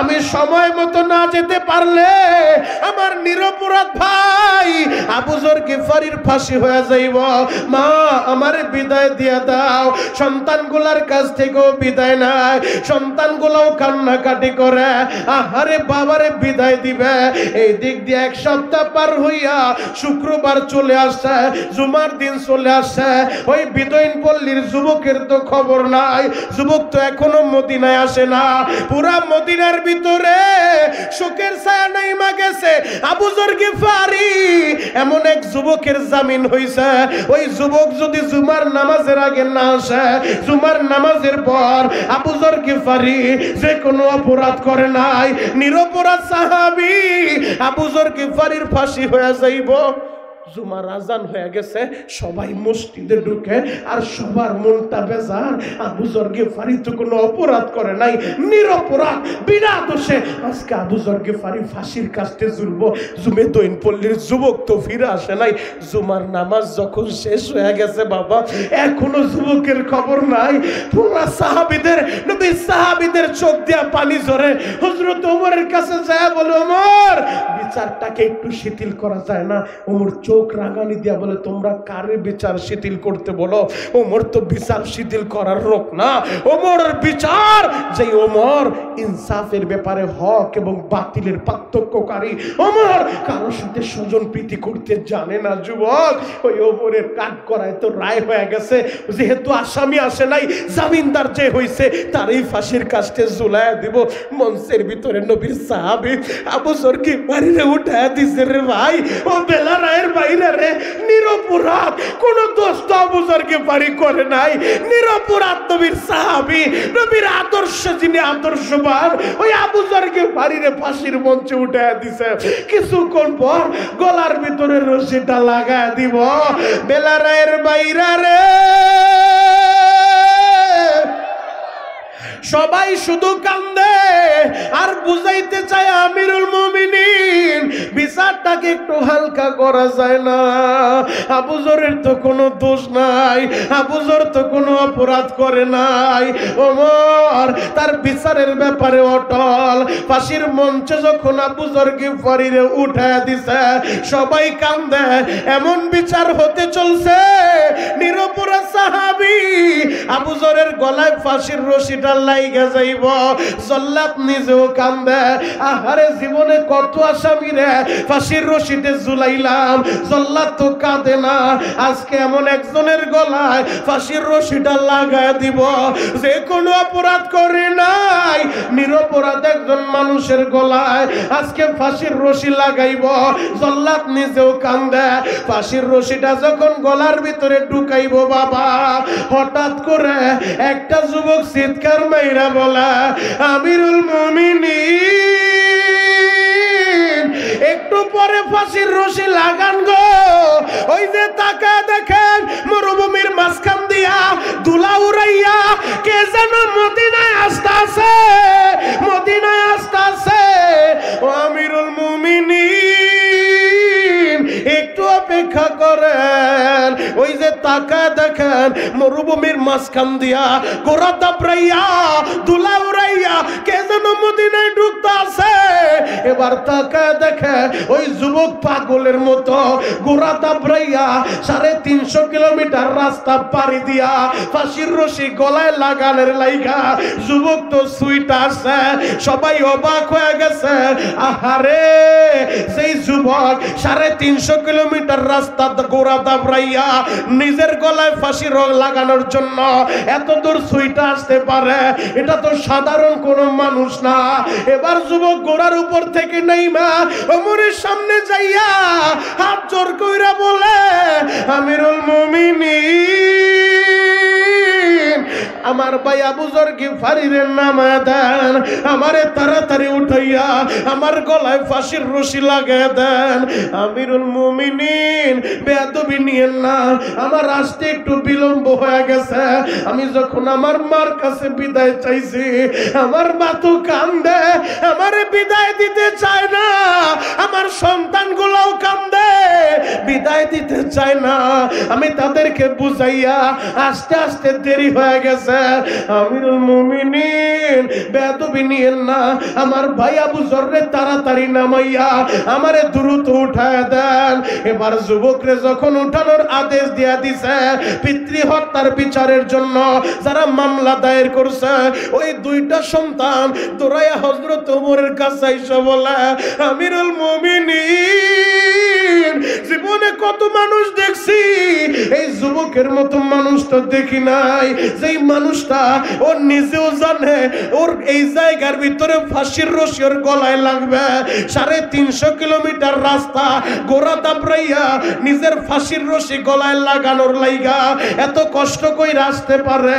আমি সময় মতো না যেতে পারলে আমার নিরপরাধ ভাই আবু যর গিফারির ফাঁসি হয়ে যাইব, মা আমারে বিদায় দিয়া দাও। সন্তানগুলার কাছ থেকেও বিদায় নাই, সন্তানগুলোও কান্নাকাটি করে, আহারে বাবারে বিদায় দিবে। এই দিক দিয়ে এক সপ্তাহ পার হইয়া শুক্রবার চলে আসছে, জুমার দিন চলে আসছে, ওই বিদয়ন পল্লীর যুবকের তো খবর নাই, যুবক তো এখনো মদিনায় আসে না, পুরা মদিনার ভিতরে শোকের ছায়া নাইমা গেছে। আবু যর গিফারি এমন এক যুবকের জামিন হইছে, ওই যুবক যদি জুমার নামাজের আগে না আসে, জুমার নামাজের পর আবু যর গিফারি যে কোনো অপরাধ করে নাই, নিরপরাধ সাহাবী, আবু যর গিফারির ফাঁসি হয়ে যাইব। জুমার আজান হয়ে গেছে, সবাই মসজিদে ঢুকে, আর সবার মনটা বেজার, আবু যর গিফারি তো কোনো অপরাধ করে নাই, নিরপরাধ বিনা দোষে আজকে আবু যর গিফারি ফাঁসির কাস্টে ঝুলবো। জুমেদইন পল্লীর যুবক তো ফিরে আসে নাই। জুমার নামাজ যখন শেষ হয়ে গেছে বাবা, এখনো যুবকের খবর নাই। পুরা সাহাবীদের, নবী সাহাবীদের চোখ দিয়া পানি ঝরে। হযরত ওমরের কাছে যায় বলে, ওমর বিচারটাকে একটু শিথিল করা যায় না? ওমর চোখ রাগানি দিয়া বলে, তোমরা কারে বিচার শিথিল করতে বলো? ওমর তো বিচার শিথিল করার লোক না, ওমরের বিচার যে ওমর ইনসাফের ব্যাপারে হক এবং বাতিলের পার্থক্যকারী, ওমর কারোর সাথে স্বজন প্রীতি করতে জানে না। যুবক ওই ওমরের কাট করায় তো রায় হয়ে গেছে, যেহেতু আসামি আসে নাই, জামিনদার যে হইছে তারই ফাঁসির কাস্টে ঝুলাইয়া দিব। মঞ্চের ভিতরে নবীর সাহাবী আবু যর গিফারিরে উঠায়া দিছে রে ভাই, ও বেলা রায়ের বাইরে রে, নিরপরাধ, কোন দোষ তো আবু যর গিফারি করে নাই, নিরপরাধ নবীর সাহাবী, নবীর আদর্শ যিনি আদর্শবান, ওই আবু যর গিফারিরে ফাঁসির মঞ্চে উঠায়া দিছে। কিছুক্ষণ পর গলার ভিতরে রশিটা লাগায় দিব। বেলা রায়ের বাইরে রে সবাই শুধু কান্দে আর বুঝাইতে চায় আমিরুল মুমিনিন, বিচারটাকে একটু হালকা করা যায় না? আবু যরের তো কোনো দোষ নাই, আবু যর তো কোনো অপরাধ করে নাই। ওমর তার বিচারের ব্যাপারে অটল। ফাঁসির মঞ্চে যখন আবু যর গিফারিরে উঠায়া দিছে, সবাই কান্দে, এমন বিচার হতে চলছে, নিরপরাধ সাহাবী আবু যরের গলায় ফাঁসির রশিটা লাইগা যাইব। জল্লাদ নিজেও কান্দে, আহারে জীবনে কত আসামি রে ফাঁসির রশিতে ঝুলাইলাম, জল্লাদ তো কাঁদে না, আজকে এমন একজনের গলায় ফাঁসির রশিটা লাগায় দিব যে কোনো অপরাধ করে নাই, নিরপরাধ একজন মানুষের গলায় আজকে ফাঁসির রশি লাগাইব। জল্লাদ নিজেও কান্দে। ফাঁসির রশিটা যখন গলার ভিতরে ঢুকাইব বাবা, হঠাৎ করে একটা যুবক চিৎকার মাইরা বলা, আমিরুল মুমিনিন একটু পরে ফাঁসির রশি লাগান গো। ওই যে তাকা দেখেন মরুভূমির মাঝখান দিয়া দুলা উড়াইয়া কে যেন মদিনায় আসতাছে, মদিনায় আসতাছে। ও আমিরুল মুমিনিন একটু অপেক্ষা করেন। ওই যে তাকা দেখেন মরুভূমির মাঝখান দিয়া গোড়া দাবড়াইয়া দুলা উড়াইয়া কে যেন মদিনায় ঢুকতাছে। এবার তাকা দেখে ওই যুবক পাগলের মতো গোড়া দাবড়াইয়া 350 কিলোমিটার রাস্তা পাড়ি দিয়া ফাঁসির রশি গলায় লাগানোর লাইগা যুবক তো সুইটা আছে। সবাই অবাক হয়ে গেছে। আহারে সেই যুবক 350 কিলোমিটার রাস্তা গোড়া দাবড়াইয়া নিজের গলায় ফাঁসি লাগানোর জন্য এত দূর সুইটা আসতে পারে, এটা তো সাধারণ কোনো মানুষ না। এবার যুবক গোড়ার উপর থেকে নাইমা ওমরের সামনে যাইয়া হাত জোর কইরা বলে, আমিরুল মুমিনিন আমার ভাই আবু যর গিফারির নামে দেন, আমারে তাড়াতাড়ি উঠাইয়া আমার গলায় ফাঁসির রশি লাগিয়ে দেন। আমিরুল মুমিনিন বেয়াদবি নিয়েন না, আমার আসতে একটু বিলম্ব হয়ে গেছে। আমি যখন আমার মার কাছে বিদায় চাইছি আমার মা তো কান্দে, আমারে বিদায় দিতে চায় না। আমার সন্তানগুলোও কান্দে, বিদায় দিতে চায় না। আমি তাদেরকে বুঝাইয়া আস্তে আস্তে দেরি হয়ে গেছে। আমিরুল মুমিনিন বেয়াদবি নিয়েন না, আমার ভাই আবু যররে তাড়াতাড়ি নামাইয়া আমারে দ্রুত উঠায় দেন। এবার যুবকরে যখন উঠানোর আদেশ দিয়া দিছে পিতৃ হত্যার বিচারের জন্য যারা মামলা দায়ের করছে, ওই দুইটা সন্তান দৌড়াইয়া হযরত ওমরের কাছে এসে বলে, আমিরুল মুমিনিন জীবনে কত মানুষ দেখছি, এই যুবকের মতো মানুষ তো দেখি নাই। যেই মানুষটা ওর নিজেও জানে ওর এই জায়গার ভিতরে ফাঁসির রশি ওর গলায় লাগবে, 350 কিলোমিটার রাস্তা গোড়া দাবড়াইয়া নিজের ফাঁসির রশি গলায় লাগানোর লাইগা এত কষ্ট কইরা আসতে পারে,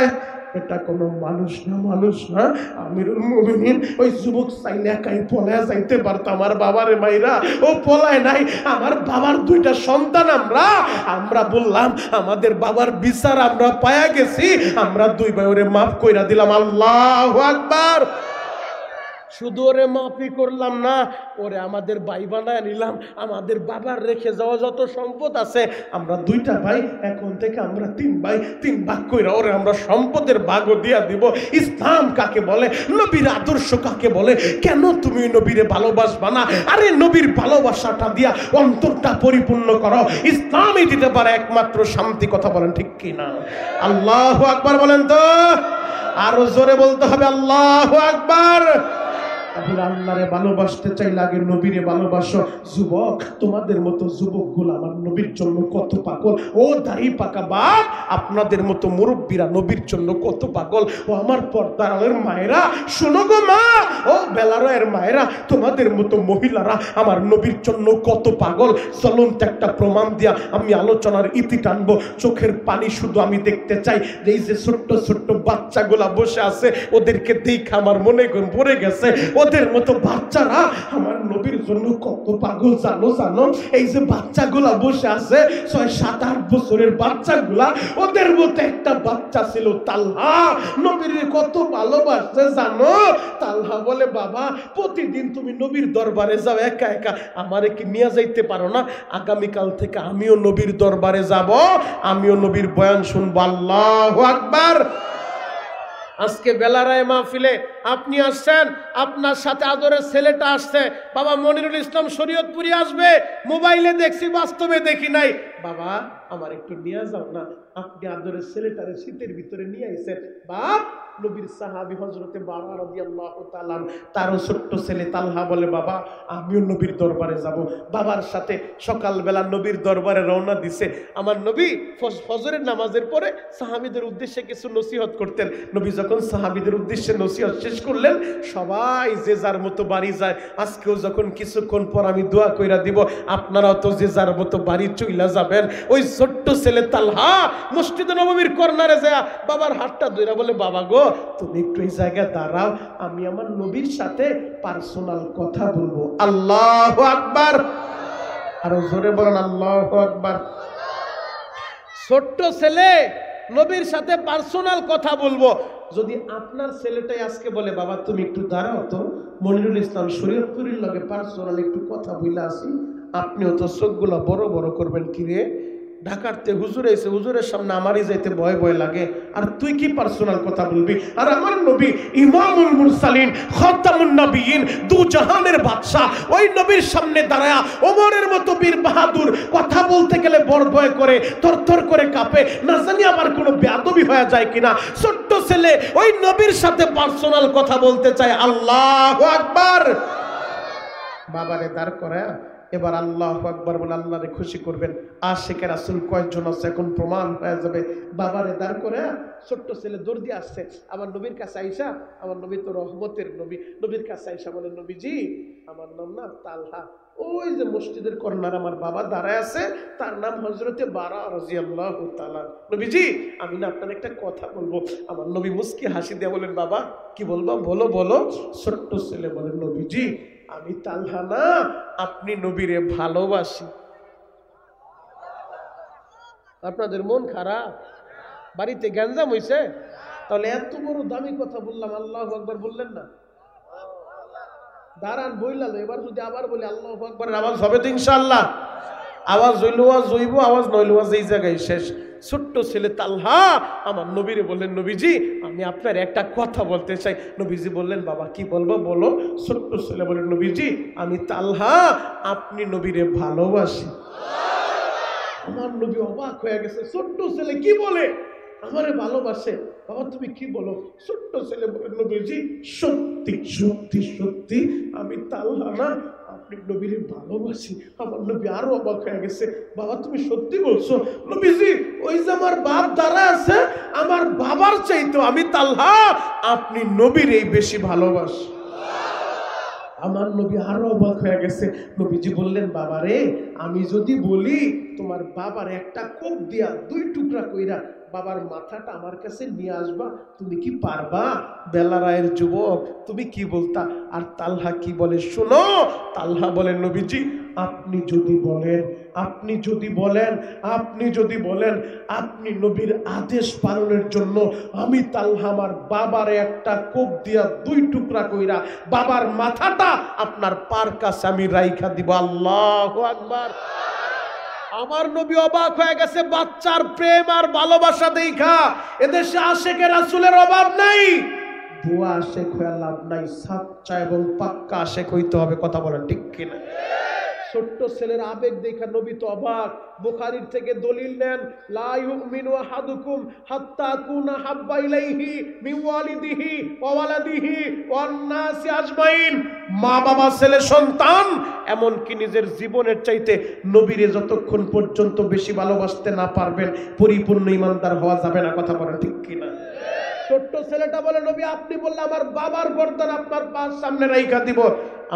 এটা কোনো মানুষ না, মানুষ না। আমিরুল মুমিনিন ওই যুবক চাইলে একাই পলায় যাইতে পারতো। আমার বাবার মাইরা ও পলায় নাই। আমার বাবার দুইটা সন্তান, আমরা বললাম আমাদের বাবার বিচার আমরা পায়া গেছি, আমরা দুই ভাই ওরে মাফ কইরা দিলাম। আল্লাহু আকবার। শুধু ওরে মাফি করলাম না, ওরে আমাদের ভাই বানায় নিলাম। আমাদের বাবার রেখে যাওয়া যত সম্পদ আছে আমরা দুইটা ভাই, এখন থেকে আমরা 3 ভাই 3 ভাগ কইরা ওরে আমরা সম্পদের ভাগও দিয়া দিব। ইসলাম কাকে বলে, নবীর আদর্শ কাকে বলে, কেন তুমি নবীরে ভালোবাসবা না? আরে নবীর ভালোবাসাটা দিয়া অন্তরটা পরিপূর্ণ করো। ইসলামই দিতে পারে একমাত্র শান্তি। কথা বলেন ঠিক কি না? আল্লাহু আকবার বলেন তো, আরো জোরে বলতে হবে আল্লাহু আকবার। তাহলে আল্লাহরে ভালোবাসতে চাইলে আগে নবীরে ভালোবাসো। যুবক, তোমাদের মতো যুবকগুলো আমার নবীর জন্য কত পাগল। ও দাড়ি পাকা বাপ, আপনাদের মতো মুরব্বীরা নবীর জন্য কত পাগল। ও আমার পর্দার মায়েরা শোনো গো মা, ও বেলারের মায়েরা, তোমাদের মতো মহিলারা আমার নবীর জন্য কত পাগল। চলন্ত একটা প্রমাণ দিয়া আমি আলোচনার ইতি টানবো। চোখের পানি শুধু আমি দেখতে চাই, এই যে ছোট্ট ছোট্ট বাচ্চাগুলা বসে আছে ওদেরকে দেখে আমার মনে পড়ে গেছে ওদের মতো বাচ্চারা আমার নবীর জন্য কত পাগল। জানো এই যে বাচ্চাগুলা বসে আছে 6, 7, 8 বছরের বাচ্চাগুলা, ওদের মতো একটা বাচ্চা ছিল তালহা, নবীর কত ভালোবাসে জানো। তালহা বলে, বাবা প্রতিদিন তুমি নবীর দরবারে যাও একা একা, আমারে কি নিয়ে যাইতে পারো না? আগামীকাল থেকে আমিও নবীর দরবারে যাব, আমিও নবীর বয়ান শুনবো। আল্লাহু আকবার। আজকে বেলারায় মাহফিলে আপনি আসছেন, আপনার সাথে আদরের ছেলেটা আসছে, বাবা মনিরুল ইসলাম শরীয়তপুরি আসবে, মোবাইলে দেখছি বাস্তবে দেখি নাই। বাবা আমার একটু নিয়ে যাও না। আপনি আদরের ছেলেটারে শীতের ভিতরে নিয়ে আইছেন। বাপ নবীর সাহাবী হযরতে বারা রাদিয়াল্লাহু তাআলা তারও ছোট্ট ছেলে তালহা বলে, বাবা আমিও নবীর দরবারে যাব। বাবার সাথে সকালবেলা নবীর দরবারে রওনা দিছে। আমার নবী ফজরের নামাজের পরে সাহাবীদের উদ্দেশ্যে কিছু নসিহত করতেন। নবী যখন সাহাবীদের উদ্দেশ্যে নসিহত শেষ করলেন, সবাই যে যার মতো বাড়ি যায়। আজকেও যখন কিছুক্ষণ পর আমি দোয়া কইরা দিব, আপনারাও তো যে যার মতো বাড়ি চইলা যাবেন। যাবেন। ওই ছোট্ট ছেলে তালহা মসজিদে নববীর কর্নারে যায় বাবার হাতটা ধরে বলে, বাবা গো তুমি একটু এই জায়গায় দাঁড়াও, আমি আমার নবীর সাথে পার্সোনাল কথা বলবো। আল্লাহু আকবার, আরো জোরে বলেন আল্লাহু আকবার। ছোট্ট ছেলে নবীর সাথে পার্সোনাল কথা বলবো। যদি আপনার ছেলেটাই আজকে বলে, বাবা তুমি একটু দাঁড়াও তো, মনিরুল ইসলাম শরীয়তপুরীর লগে পার্সোনাল একটু কথা বলে আসি, আপনিও তো চোখগুলো বড় বড় করবেন, কি রে ঢাকারতে হুজুর এসে, হুজুরের সামনে আমারই যাইতে ভয় ভয় লাগে, আর তুই কি পার্সোনাল কথা বলবি? আর আমার নবী ইমামুল মুরসালিন খাতামুন নবিয়িন, দু জাহানের বাদশা, ওই নবীর সামনে দাঁড়ায়া ওমরের মতো বীর বাহাদুর কথা বলতে গেলে বড় ভয় করে, থরথর করে কাঁপে, না জানি আবার কোনো বেয়াদবি হয়ে যায় কিনা। ছোট্ট ছেলে ওই নবীর সাথে পার্সোনাল কথা বলতে চায়। আল্লাহু আকবার। বাবারে দাঁড় করে এবার আল্লাহু আকবার বলে আল্লাহরে খুশি করবেন। আশিকে রাসূল কয়জন আছে এখন প্রমাণ হয়ে যাবে। বাবারে দাঁড় করে ছোট্ট ছেলে দৌড় দিয়ে আসছে আমার নবীর কাছে আইসা, আমার নবী তো রহমতের নবী, নবীর কাছে আইসা বলে, নবীজি আমার নাম না তালহা, ওই যে মসজিদের কর্নার আমার বাবা দাঁড়ায় আছে, তার নাম হযরতে বারা রাদিয়াল্লাহু তাআলা। নবীজি আমি না আপনার একটা কথা বলবো। আমার নবী মুস্কি হাসি দিয়ে বলেন, বাবা কি বলবো, বলো বলো। ছোট্ট ছেলে বলে, নবীজি আমি তালহা না, আপনি নবীরে ভালোবাসি। আপনাদের মন খারাপ, বাড়িতে গ্যাঞ্জাম হইছে, তাহলে এত বড় দামি কথা বললাম, আল্লাহু আকবার বললেন না? দাঁড়ান বইলালো, এবার যদি আবার বলি আল্লাহু আকবারের আওয়াজ হবে তো ইনশাআল্লাহ? আওয়াজ হইল আওয়াজ হইব, আওয়াজ নইল আওয়াজ এই জায়গায় শেষ। ছোট্ট ছেলে তালহা আমার নবীরে বললেন, নবীজি আমি আপনার একটা কথা বলতে চাই। নবীজি বললেন, বাবা কি বলবো বলো। ছোট্ট ছেলে বললেন, নবীজি আমি তালহা, আপনি নবীরে ভালোবাসি। আমার নবী অবাক হয়ে গেছে, ছোট্ট ছেলে কি বলে, আমারে ভালোবাসে? বাবা তুমি কি বলো? ছোট্ট ছেলে বলে, নবীজি সত্যি সত্যি সত্যি আমি তালহা না, আপনি নবীরে ভালোবাসি। আমার নবী আরো অবাক হয়ে গেছে, বাবা তুমি সত্যি বলছো? নবীজি ওই যে আমার বাপ দাঁড়া আছে, আমার বাবার চাইতো আমি তালহা, আপনি নবীরেই বেশি ভালোবাসি। আমার নবী আরো অবাক হয়ে গেছে। নবীজি বললেন, বাবা রে আমি যদি বলি তোমার বাবার একটা কোপ দিয়া 2 টুকরা কইরা বাবার মাথাটা আমার কাছে নিয়ে আসবা, তুমি কি পারবা? বেলা রায়ের যুবক তুমি কি বলতা? আর তালহা কি বলে শোনো। তালহা বলেন, নবীজি আপনি যদি বলেন, আপনি যদি বলেন, আপনি যদি বলেন, আপনি নবীর আদেশ পালনের জন্য আমি তালহা আমার বাবার একটা কোপ দিয়া 2 টুকরা কইরা বাবার মাথাটা আপনার পার কাছে আমি রাইখা দিব। আল্লাহু আকবার। আমার নবী অবাক হয়ে গেছে, বাচ্চার প্রেম আর ভালোবাসা দেখা। এদেশে আশেকে রাসূলের অভাব নাই, বুয়া আশেক হয়ে লাভ নাই, সাচ্চা এবং পাক্কা আশেক হইতে হবে। কথা বলেন ঠিক কিনা? ছোট্ট ছেলের আবেগ দেখা নবী তো অবাক। বুখারীর থেকে দলিল নেন, লা ইউমিনু আহাদুকুম হাত্তা কুনা হাব্বা ইলাইহি মিন ওয়ালিদিহি ওয়া ওয়ালাদিহি ওয়ান নাসি আজমাইন। মা বাবা ছেলে সন্তান এমনকি নিজের জীবনের চাইতে নবীরে যতক্ষণ পর্যন্ত বেশি ভালোবাসতে না পারবেন পরিপূর্ণ ঈমানদার হওয়া যাবে না। কথা বলেন ঠিক কিনা? ছোট্ট ছেলেটা বলে, নবী আপনি বললে আমার বাবার গর্দান আপনার পাঁচ সামনে রাইখা দিব।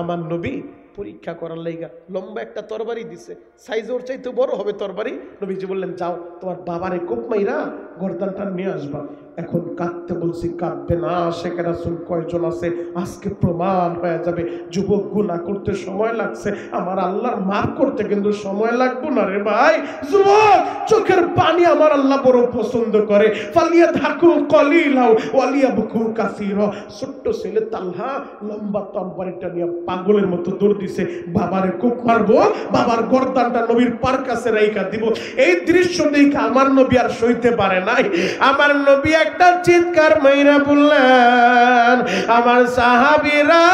আমার নবী পরীক্ষা করার লাইগা লম্বা একটা তরবারি দিছে, সাইজ ওর চাইতে বড় হবে তরবারি। নবীজি বললেন, যাও তোমার বাবারে কোপ মাইরা গর্দানটা নিয়ে আসবা। এখন কাঁদতে বলছি, কাঁদবে না। আশেকে রাসূল কয়জন আছে আজকে প্রমাণ হয়ে যাবে। যুবক গুনাহ করতে সময় লাগছে, আমার আল্লাহর মাফ করতে কিন্তু সময় লাগবে না রে ভাই। যুবক চোখের পানি আমার আল্লাহ বড় পছন্দ করে। ফালিয়াদহাকু কলিলা ওয়ালিয়াবকু কাসীরা। ছোট্ট ছেলে তালহা লম্বা তরবারিটা নিয়ে পাগলের মতো দৌড় দিছে, বাবারে কোপ মারবো, বাবার গর্দানটা নবীর পার কাছে রাইখা দিব। এই দৃশ্য দেখে আমার নবী আর সইতে পারে নাই। আমার নবী একটা চিৎকার মাইরা বললেন, আমার সাহাবীরা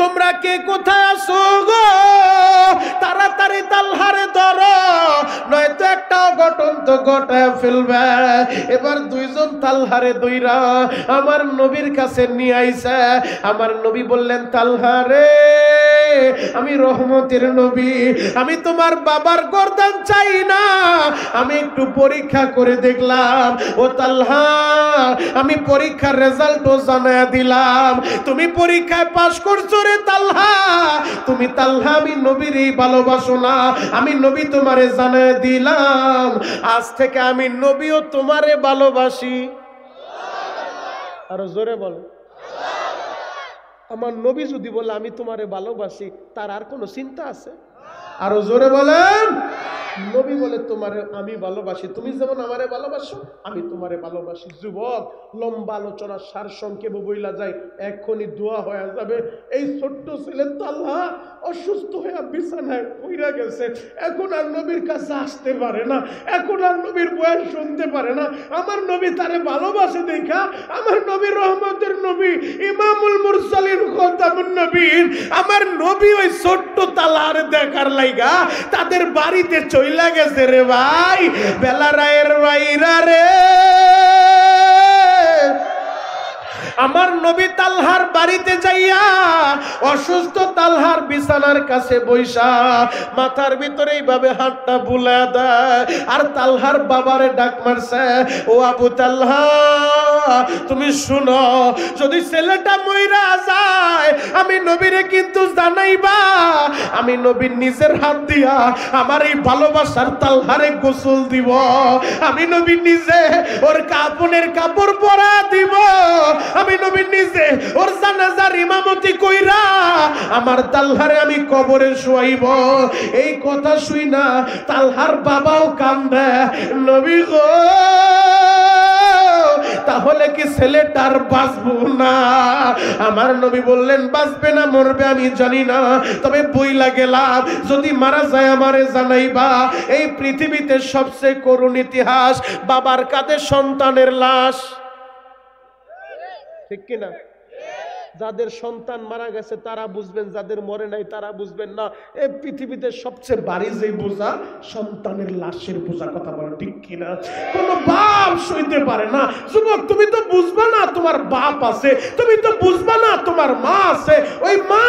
তোমরা কে কোথায় আছো গো? তাড়াতাড়ি তালহারে ধরো, নয়তো একটা অঘটন তো ঘটায় ফেলবে। এবার দুইজন তালহারে দইরা আমার নবীর কাছে নিয়ে আইছে। আমার নবী বললেন, তালহা রে, আমি রহমতের নবী, আমি তোমার বাবার গর্দান চাই না, আমি একটু পরীক্ষা করে দেখলাম। ও তালহা, আমি পরীক্ষার রেজাল্টও জানায় দিলাম, তুমি পরীক্ষায় পাশ করছো রে তালহা। তুমি তালহা আমি নবীরই ভালোবাসো না, আমি নবী তোমারে জানায় দিলাম, আজ থেকে আমি নবীও তোমারে ভালোবাসি। আরো জোরে বলো। আমার নবী যদি বলে আমি তোমারে ভালোবাসি, তার আর কোনো চিন্তা আছে? আরো জোরে বলেন। নবী বলে তোমারে আমি ভালোবাসি, তুমি যেমন আমারে ভালোবাসো আমি তোমারে ভালোবাসি। যুবক, লম্বা আলোচনার সার সংক্ষেপে বইলা যায়, এখনই দোয়া হয়ে যাবে। এই ছোট্ট ছেলে তালহা অসুস্থ হয়ে বিছানায় পইরা গেছে, এখন আর নবীর কাছে আসতে পারে না, এখন আর নবীর বয়ান শুনতে পারে না। আমার নবী তারে ভালোবাসে দেখা, আমার নবী রহমতের নবী, ইমামুল মুরসালিন, খতামুন নবীন, আমার নবী ওই ছোট্ট তালহার দেখার লাইগা তাদের বাড়িতে চইলা গেছে রে ভাই। বেলা রায়ের বাইরা রে, আমার নবী তালহার বাড়িতে যাইয়া অসুস্থ তালহার বিছানার কাছে বইসা মাথার ভিতরে এইভাবে হাতটা বুলা দেয়, আর তালহার বাবারে ডাক মারছে, ও আবু তালহা, তুমি শুনো, যদি ছেলেটা মইরা যায় আমি নবীরে কিন্তু জানাইবা, আমি নবীর নিজের হাত দিয়া আমার এই ভালোবাসার তালহারে গোসল দিব, আমি নবী নিজে ওর কাপনের কাপড় পরা দিব, আমি নবী নিজে ওর জানাজার ইমামতি কইরা আমার তালহারে আমি কবরে শুয়াইব। এই কথা শুই না তালহার বাবাও কান্দে, নবী গো, তাহলে কি ছেলেটার বাঁচবো না? আমার নবী বললেন, বাঁচবে না মরবে আমি জানি না, তবে বইলা গেলাম যদি মারা যায় আমারে জানাইবা। এই পৃথিবীতে সবচেয়ে করুণ ইতিহাস, বাবার কাঁধে সন্তানের লাশ, ঠিক কিনা? যাদের সন্তান মারা গেছে তারা বুঝবেন, যাদের মরে নাই তারা বুঝবেন না। এই পৃথিবীতে সবচেয়ে ভারী যে বোঝা, সন্তানের লাশের বোঝা। কথা বলো ঠিক কিনা? কোন বাপ সইতে পারে না। যুবক, তুমি তো বুঝবা না তোমার বাপ আছে, তুমি তো বুঝবা না তোমার মা আছে। ওই মা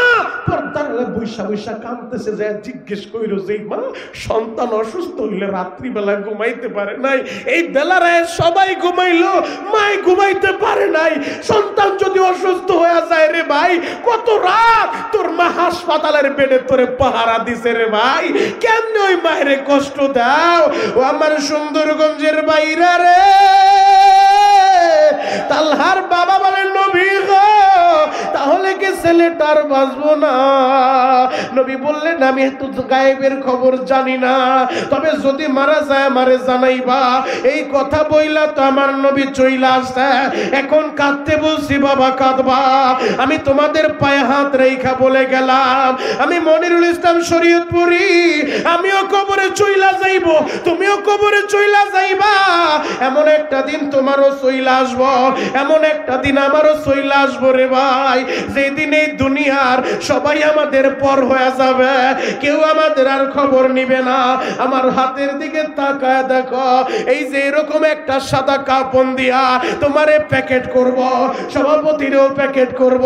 পর্দার বৈশা বৈশা কাঁদতেছে, যে জিজ্ঞেস কইরো যে মা সন্তান অসুস্থ হইলে রাত্রিবেলা ঘুমাইতে পারে নাই, এই বেলারায় সবাই ঘুমাইলো, মাই ঘুমাইতে পারে নাই। সন্তান যদি অসুস্থ হয়ে যায় রে ভাই, কত রাত তোর মা হাসপাতালের বেডে তোরে পাহারা দিছে রে ভাই, কেমনে ওই মায়ের কষ্ট দাও? ও আমার সুন্দরগঞ্জের বাইরা রে, তালহার বাবা বলেন, নবী গো, তাহলে কি ছেলেটার বাঁচবো না? নবী বললেন, আমি একটু গায়েবের খবর জানি না, তবে যদি মারা যায় আমারে জানাইবা। এই কথা বইলা তো আমার নবী চইলা আসছে। এখন কাঁদতে বলছি, বাবা কাঁদবা, আমি তোমাদের পায়ে হাত রেখা বলে গেলাম, আমি মনিরুল ইসলাম শরীয়তপুরি, আমিও কবরে চইলা যাইব, তুমিও কবরে চইলা যাইবা। এমন একটা দিন তোমারও চইলা আসবো, এমন একটা দিন আমারও চইলা আসবো রে ভাই, যেদিন এই দুনিয়ার সবাই আমাদের পর হয়ে যাবে, কেউ আমাদের আর খবর নিবে না। আমার হাতের দিকে তাকায় দেখো, এই যে এরকম একটা সাদা কাপড় দিয়া তোমারে প্যাকেট করব, সভাপতিরও প্যাকেট করব,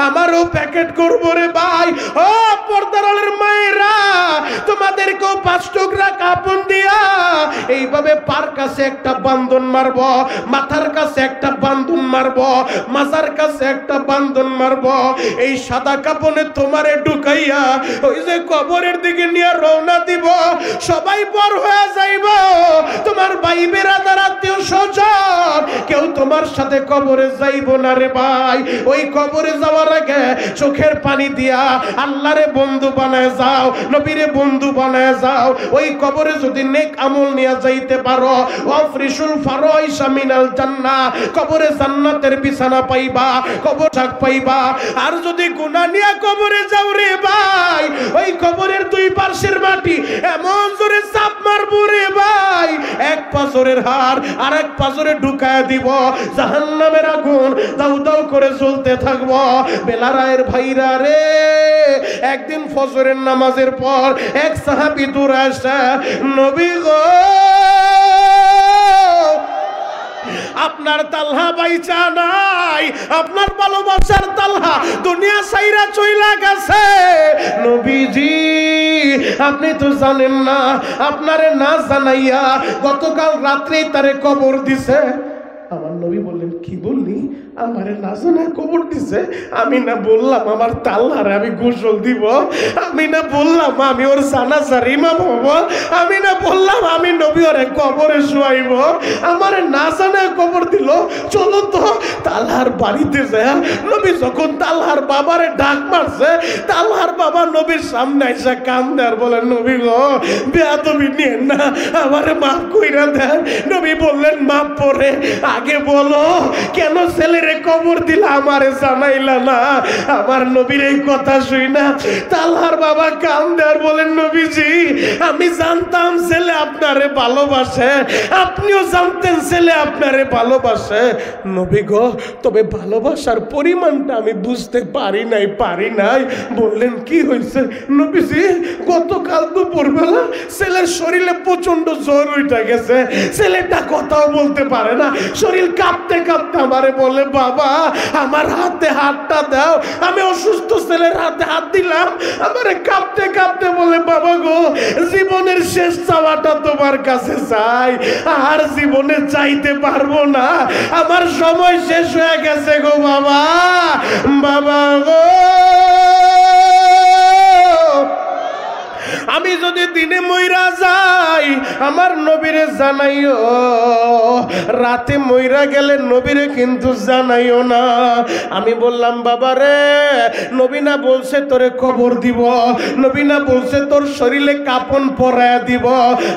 আমারও প্যাকেট করব রে ভাই। ও পর্দারের মায়েরা, তোমাদেরকেও 5 টুকরা কাপড় দিয়া এইভাবে পার কাছে একটা বান্ধন মারব, মাথার কাছে একটা বান্ধন মারব, মাজার কাছে একটা বান্ধন মারব। এই সাদা কাপড়ে তোমারে ঢুকাইয়া ওই যে কবরের দিকে নিয়ে রওনা দিব, সবাই পর হয়ে যাইব। তোমার ভাই বেরাদার আত্মীয় স্বজন কেউ তোমার সাথে কবরে যাইব না রে ভাই। ওই কবরে যাওয়ার আগে চোখের পানি দিয়া আল্লাহরে বন্ধু বানায় যাও, নবীরে বন্ধু বানায় যাও। ওই কবরে যদি নেক আমল নিয়ে যাইতে পারো, ওয়াফরিশুল ফারাইশা মিনাল জান্নাহ, কবরে জান্নাতের বিছানা পাইবা, কবর থাক পাইবা। আর যদি গুনাহ নিয়ে কবরে যাও রে ভাই, ওই কবরের দুই পাশের মাটি এমন জোরে চাপ মারবো রে ভাই, এক পাজরের হাড় আর এক পাজরে ঢুকায় দিব, জাহান্নামের আগুন দাউ দাউ করে জ্বলতে থাকবো। বেলারায়ের ভাইরা রে, একদিন ফজরের নামাজের পর এক সাহাবী দূর আসে, নবী গো আপনার তালহা বাইচা নাই, আপনার ভালোবাসার তালহা দুনিয়া সাইরা চইলা গেছে। নবীজি আপনি তো জানেন না, আপনারে না জানাইয়া গতকাল রাত্রেই তারে কবর দিছে। আমার নবী বললেন, কি বললি? আমারে না জানা কবর দিছে? আমি না বললাম আমার তাল্লারে আমি গোসল দিব? আমি না বললাম আমি ওর জানাজার ইমাম হব? আমি না বললাম আমি নবী ওরে কবরে শুয়াইব? আমারে না জানা কবর দিল। চলো তো তাল্লার বাড়িতে যায়। নবী যখন তাল্লার বাবারে ডাক মারছে, তাল্লার বাবা নবীর সামনে এসে কান্দে আর বলেন, নবী গো বেয়াদবি নিয়েন না, আমারে মাফ কইরা দেন। নবী বললেন, মাফ পরে আগে বলো কেন ছেলেরে কবর দিলা, আমারে জানাইলা না? আমার নবীর এই কথা শুই না তালহার বাবা কান্দে আর বলেন, নবীজি আমি জানতাম ছেলে আপনারে ভালোবাসে, আপনিও জানতেন ছেলে আপনারে ভালোবাসে। নবী গো তবে ভালোবাসার পরিমাণটা আমি বুঝতে পারি নাই। বললেন, কি হয়েছে? নবীজি গতকাল দুপুরবেলা ছেলের শরীরে প্রচন্ড জ্বর উঠে গেছে, ছেলেটা কথাও বলতে পারে না, শরীর কাঁপতে কাঁপতে আমারে বলে, বাবা আমার হাতে হাতটা দাও। আমি অসুস্থ ছেলের হাতে হাত দিলাম, আমারে কাঁপতে কাঁপতে বলে, বাবা গো জীবনের শেষ চাওয়াটা তোমার কাছে চাই, আর জীবনে চাইতে পারবো না, আমার সময় শেষ হয়ে গেছে গো বাবা। বাবা গো আমি যদি দিনে মইরা যাই আমার নবীরে জানাইও, রাতে মইরা গেলে নবীরে কিন্তু জানাইও না। আমি বললাম, বাবা রে নবী না বলছে তোরে কবর দিব, নবী না বলছে তোর শরীরে কাপন পরায়া দিব,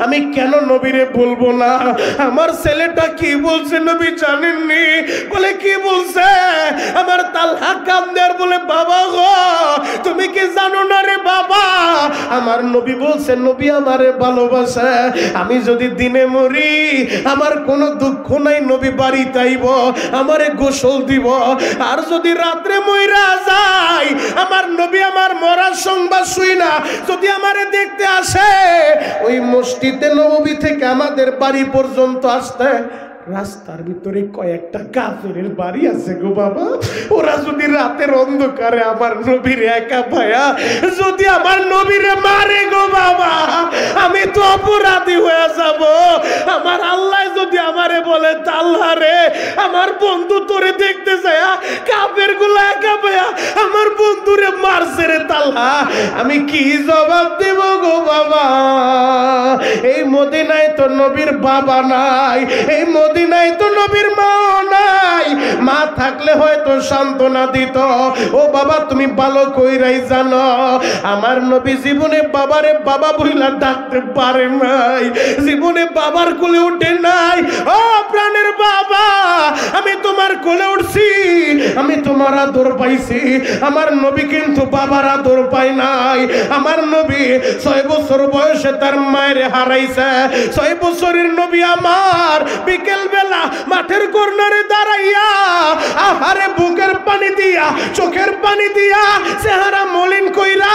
আমি কেন নবীরে বলবো না? আমার ছেলেটা কি বলছে নবী জানেননি? বলে কি বলছে? আমার তালহা কান্দে আর বলে, বাবা গো তুমি কি জানো না রে বাবা, আমার নবী বলছে নবী আমারে ভালোবাসে, আমি যদি দিনে মরি আমার কোনো দুঃখ নাই, নবী বাড়িতে আইব আমারে গোসল দিব, আর যদি রাত্রে মইরা যাই আমার নবী আমার মরার সংবাদ শুই না যদি আমারে দেখতে আসে, ওই মসজিদে নববী থেকে আমাদের বাড়ি পর্যন্ত আসতে রাস্তার ভিতরে কয়েকটা কাফেরের বাড়ি আছে গো বাবা, ওরা যদি রাতের অন্ধকারে আমার নবীর একা পায়া যদি আমার নবীরে মারে গো বাবা, আমি তো অপরাধী হয়ে যাব। আমার আল্লাহ যদি আমারে বলে, তাল্লা রে আমার বন্ধু তোরে দেখতে যায়, কাফের গুলো একা পায়া আমার বন্ধুরে মারছে রে তাল্লা, আমি কি জবাব দেব গো বাবা? এই মদিনায় তো নবীর বাবা নাই, এই মদিনায় তো নবীর মা নাই, মা থাকলে হয়তো সান্ত্বনা দিত। ও বাবা তুমি ভালো কইরাই জানো আমার নবী জীবনে বাবারে বাবা বইলা ডাকতে পারে নাই, জীবনে বাবার কোলে উঠে নাই। ও প্রাণের বাবা আমি তোমার কোলে উঠছি, আমি তোমার আদর পাইছি, আমার নবী কিন্তু বাবার আদর পায় নাই। আমার নবী 6 বছর বয়সে তার মায়ের হারাইছে, 6 বছরের নবী আমার বিকেল বেলা মাঠের কর্নারে দাঁড়াইয়া আহারে বুকের পানি দিয়া চোখের পানি দিয়া চেহারা মলিন কইরা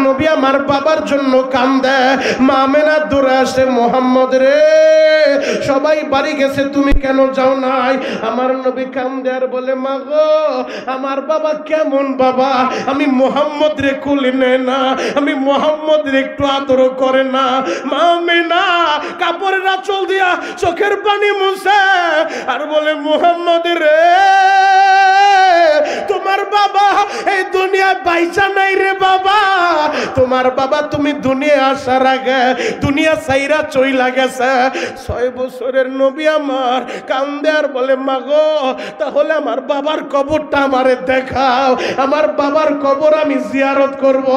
নবী আমার বাবার জন্য কান্দে। মা আমেনা দৌড়ে আসে, মোহাম্মদ রে সবাই বাড়ি গেছে তুমি কেন যাও নাই? আমার নবী কান্দে আর বলে, মা গো আমার বাবা কেমন বাবা, আমি মোহাম্মদ রে কোলে নেয় না, আমি মোহাম্মদ রে একটু আদর করে না। মা আমেনা কাপড়ের আঁচল দিয়া চোখের পানি মুছে আর বলে, মোহাম্মদ রে তোমার বাবা এই দুনিয়ায় বাইচা নাই রে বাবা, তোমার বাবা তুমি দুনিয়া আসার আগে দুনিয়া ছাইরা চইলা গেছে। 6 বছরের নবী আমার কান্দে আর বলে, মা গো তাহলে আমার বাবার কবরটা আমারে দেখাও, আমার বাবার কবর আমি জিয়ারত করব।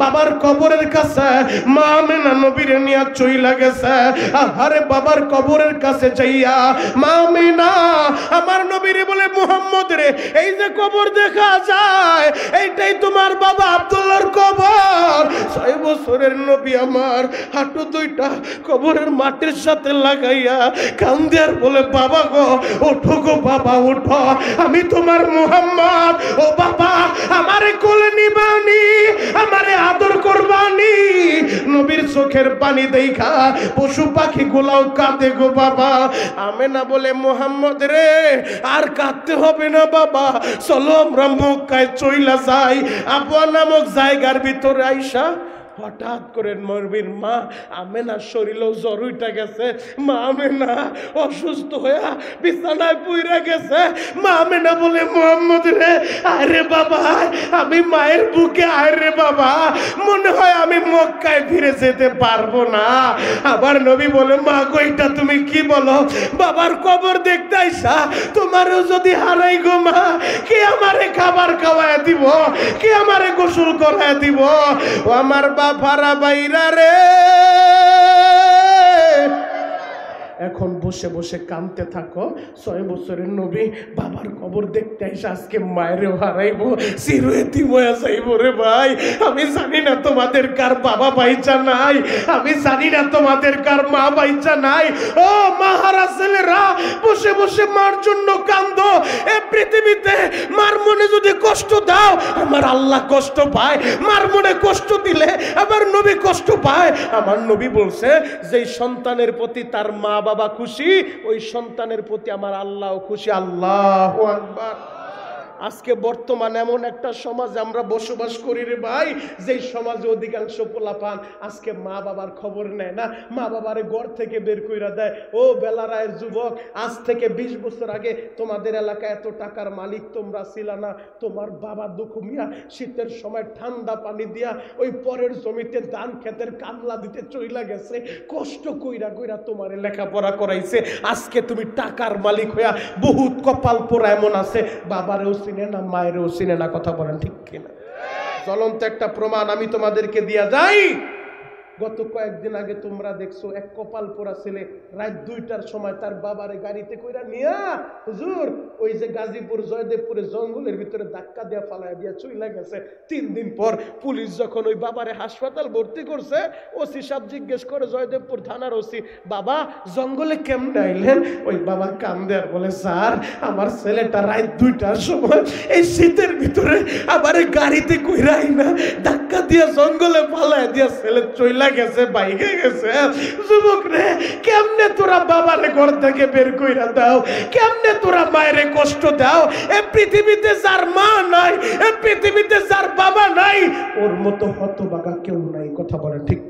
বাবার কবরের কাছে মা আমেনা নবীরে নিয়া চইলা গেছে। আরে বাবার কবরের কাছে যাইয়া মা আমেনা আমার নবীরে বলে, মুহাম্মদ রে এই যে কবর দেখ দেখা যায় এইটাই তোমার বাবা আব্দুল্লাহর কবর। 6 বছরের নবী আমার হাঁটু দুইটা কবরের মাটির সাথে লাগাইয়া কান্দে আর বলে, বাবা গো ওঠো গো বাবা ওঠো, আমি তোমার মুহাম্মদ। ও বাবা আমারে কোলে নিবানি, আমারে আদর করবানি। নবীর চোখের পানি দেখা পশু পাখি গুলাও কাঁদে গো বাবা। আমেনা বলে, মুহাম্মদ রে আর কাঁদতে হবে না বাবা, চলো আমরা মক্কায় চইলা যাই। আবওয়া নামক জায়গার ভিতরে আইসা হঠাৎ করে নবীর মা আমেনার শরীরেও জ্বর উঠে গেছে। মা আমেনা অসুস্থ হয়ে বিছানায় পুইরা গেছে। মা আমেনা বলে, মুহাম্মদ রে আরে বাবা, আমি মায়ের বুকে আরে বাবা, মনে হয় আমি মক্কায় ফিরে যেতে পারবো না। আবার নবী বলে, মা গো এটা তুমি কি বলো? বাবার কবর দেখতে আইসা তোমারও যদি হারাই গো মা, কে আমারে খাবার খাওয়ায় দিব, কে আমারে গোসল করায় দিব? ও আমার বাবারা বাইরা রে, এখন বসে বসে কাঁদতে থাকো। 6 বছরের নবী বাবার কবর দেখতে এসে আজকে মায়েরও হারাইবো, চিরএতিম হয়ে যাইবো রে ভাই। আমি জানি না তোমাদের কার বাবা বাইচা নাই, আমি জানি না তোমাদের কার মা বাইচা নাই। ও মাহারা ছেলেরা বসে বসে মার জন্য কান্দো। এ পৃথিবীতে মার মনে যদি কষ্ট দাও, আমার আল্লাহ কষ্ট পায়। মার মনে কষ্ট দিলে আমার নবী কষ্ট পায়। আমার নবী বলছে, যে সন্তানের প্রতি তার মা বাবা খুশি, ওই সন্তানের প্রতি আমার আল্লাহও খুশি। আল্লাহু আকবার। আজকে বর্তমানে এমন একটা সমাজে আমরা বসবাস করি রে ভাই, যেই সমাজে অধিকাংশ পোলাপান আজকে মা বাবার খবর নেয় না, মা বাবারে ঘর থেকে বের কইরা দেয়। ও বেলারায়ের যুবক, আজ থেকে 20 বছর আগে তোমাদের এলাকায় এত টাকার মালিক তোমরা ছিল না। তোমার বাবা দুঃখু মিয়া শীতের সময় ঠান্ডা পানি দিয়া ওই পরের জমিতে ধান ক্ষেতের কামলা দিতে চইলা গেছে, কষ্ট কইরা কইরা তোমারে লেখাপড়া করাইছে। আজকে তুমি টাকার মালিক হইয়া বহুত কপাল পোড়া এমন আছে, বাবারেও চিনে না, মায়েরও চিনে না। কথা বলেন ঠিক কিনা? জ্বলন্ত একটা প্রমাণ আমি তোমাদেরকে দিয়া যাই। গত কয়েকদিন আগে তোমরা দেখছো এক কপাল পোড়া ছেলে রাত 2টার সময় তার বাবারে গাড়িতে কইরা নিয়া হুজুর ওই যে গাজীপুর জয়দেবপুরে জঙ্গলের ভিতরে ধাক্কা দিয়া ফালাইয়া দিয়া চইলা গেছে। 3 দিন পর পুলিশ যখন ওই বাবারে হাসপাতাল ভর্তি করছে, ওসি সাহেব জিজ্ঞেস করে, জয়দেবপুর থানার ওসি, বাবা জঙ্গলে কেমনে আইলেন? ওই বাবা কান্দে আর বলে, স্যার আমার ছেলেটা রাত 2টার সময় এই শীতের ভিতরে আবার গাড়িতে কইরা আইনা ধাক্কা দিয়া জঙ্গলে ফালাইয়া দিয়া ছেলে চইলা গেছে, বাইকে গেছে। যুবক রে, কেমনে তোরা বাবারে ঘর থেকে বের কইরা দাও, কেমনে তোরা মায়েরে কষ্ট দাও? এই পৃথিবীতে যার মা নাই, এই পৃথিবীতে যার বাবা নাই, ওর মতো হতভাগা কেউ নাই। কথা বলেন ঠিক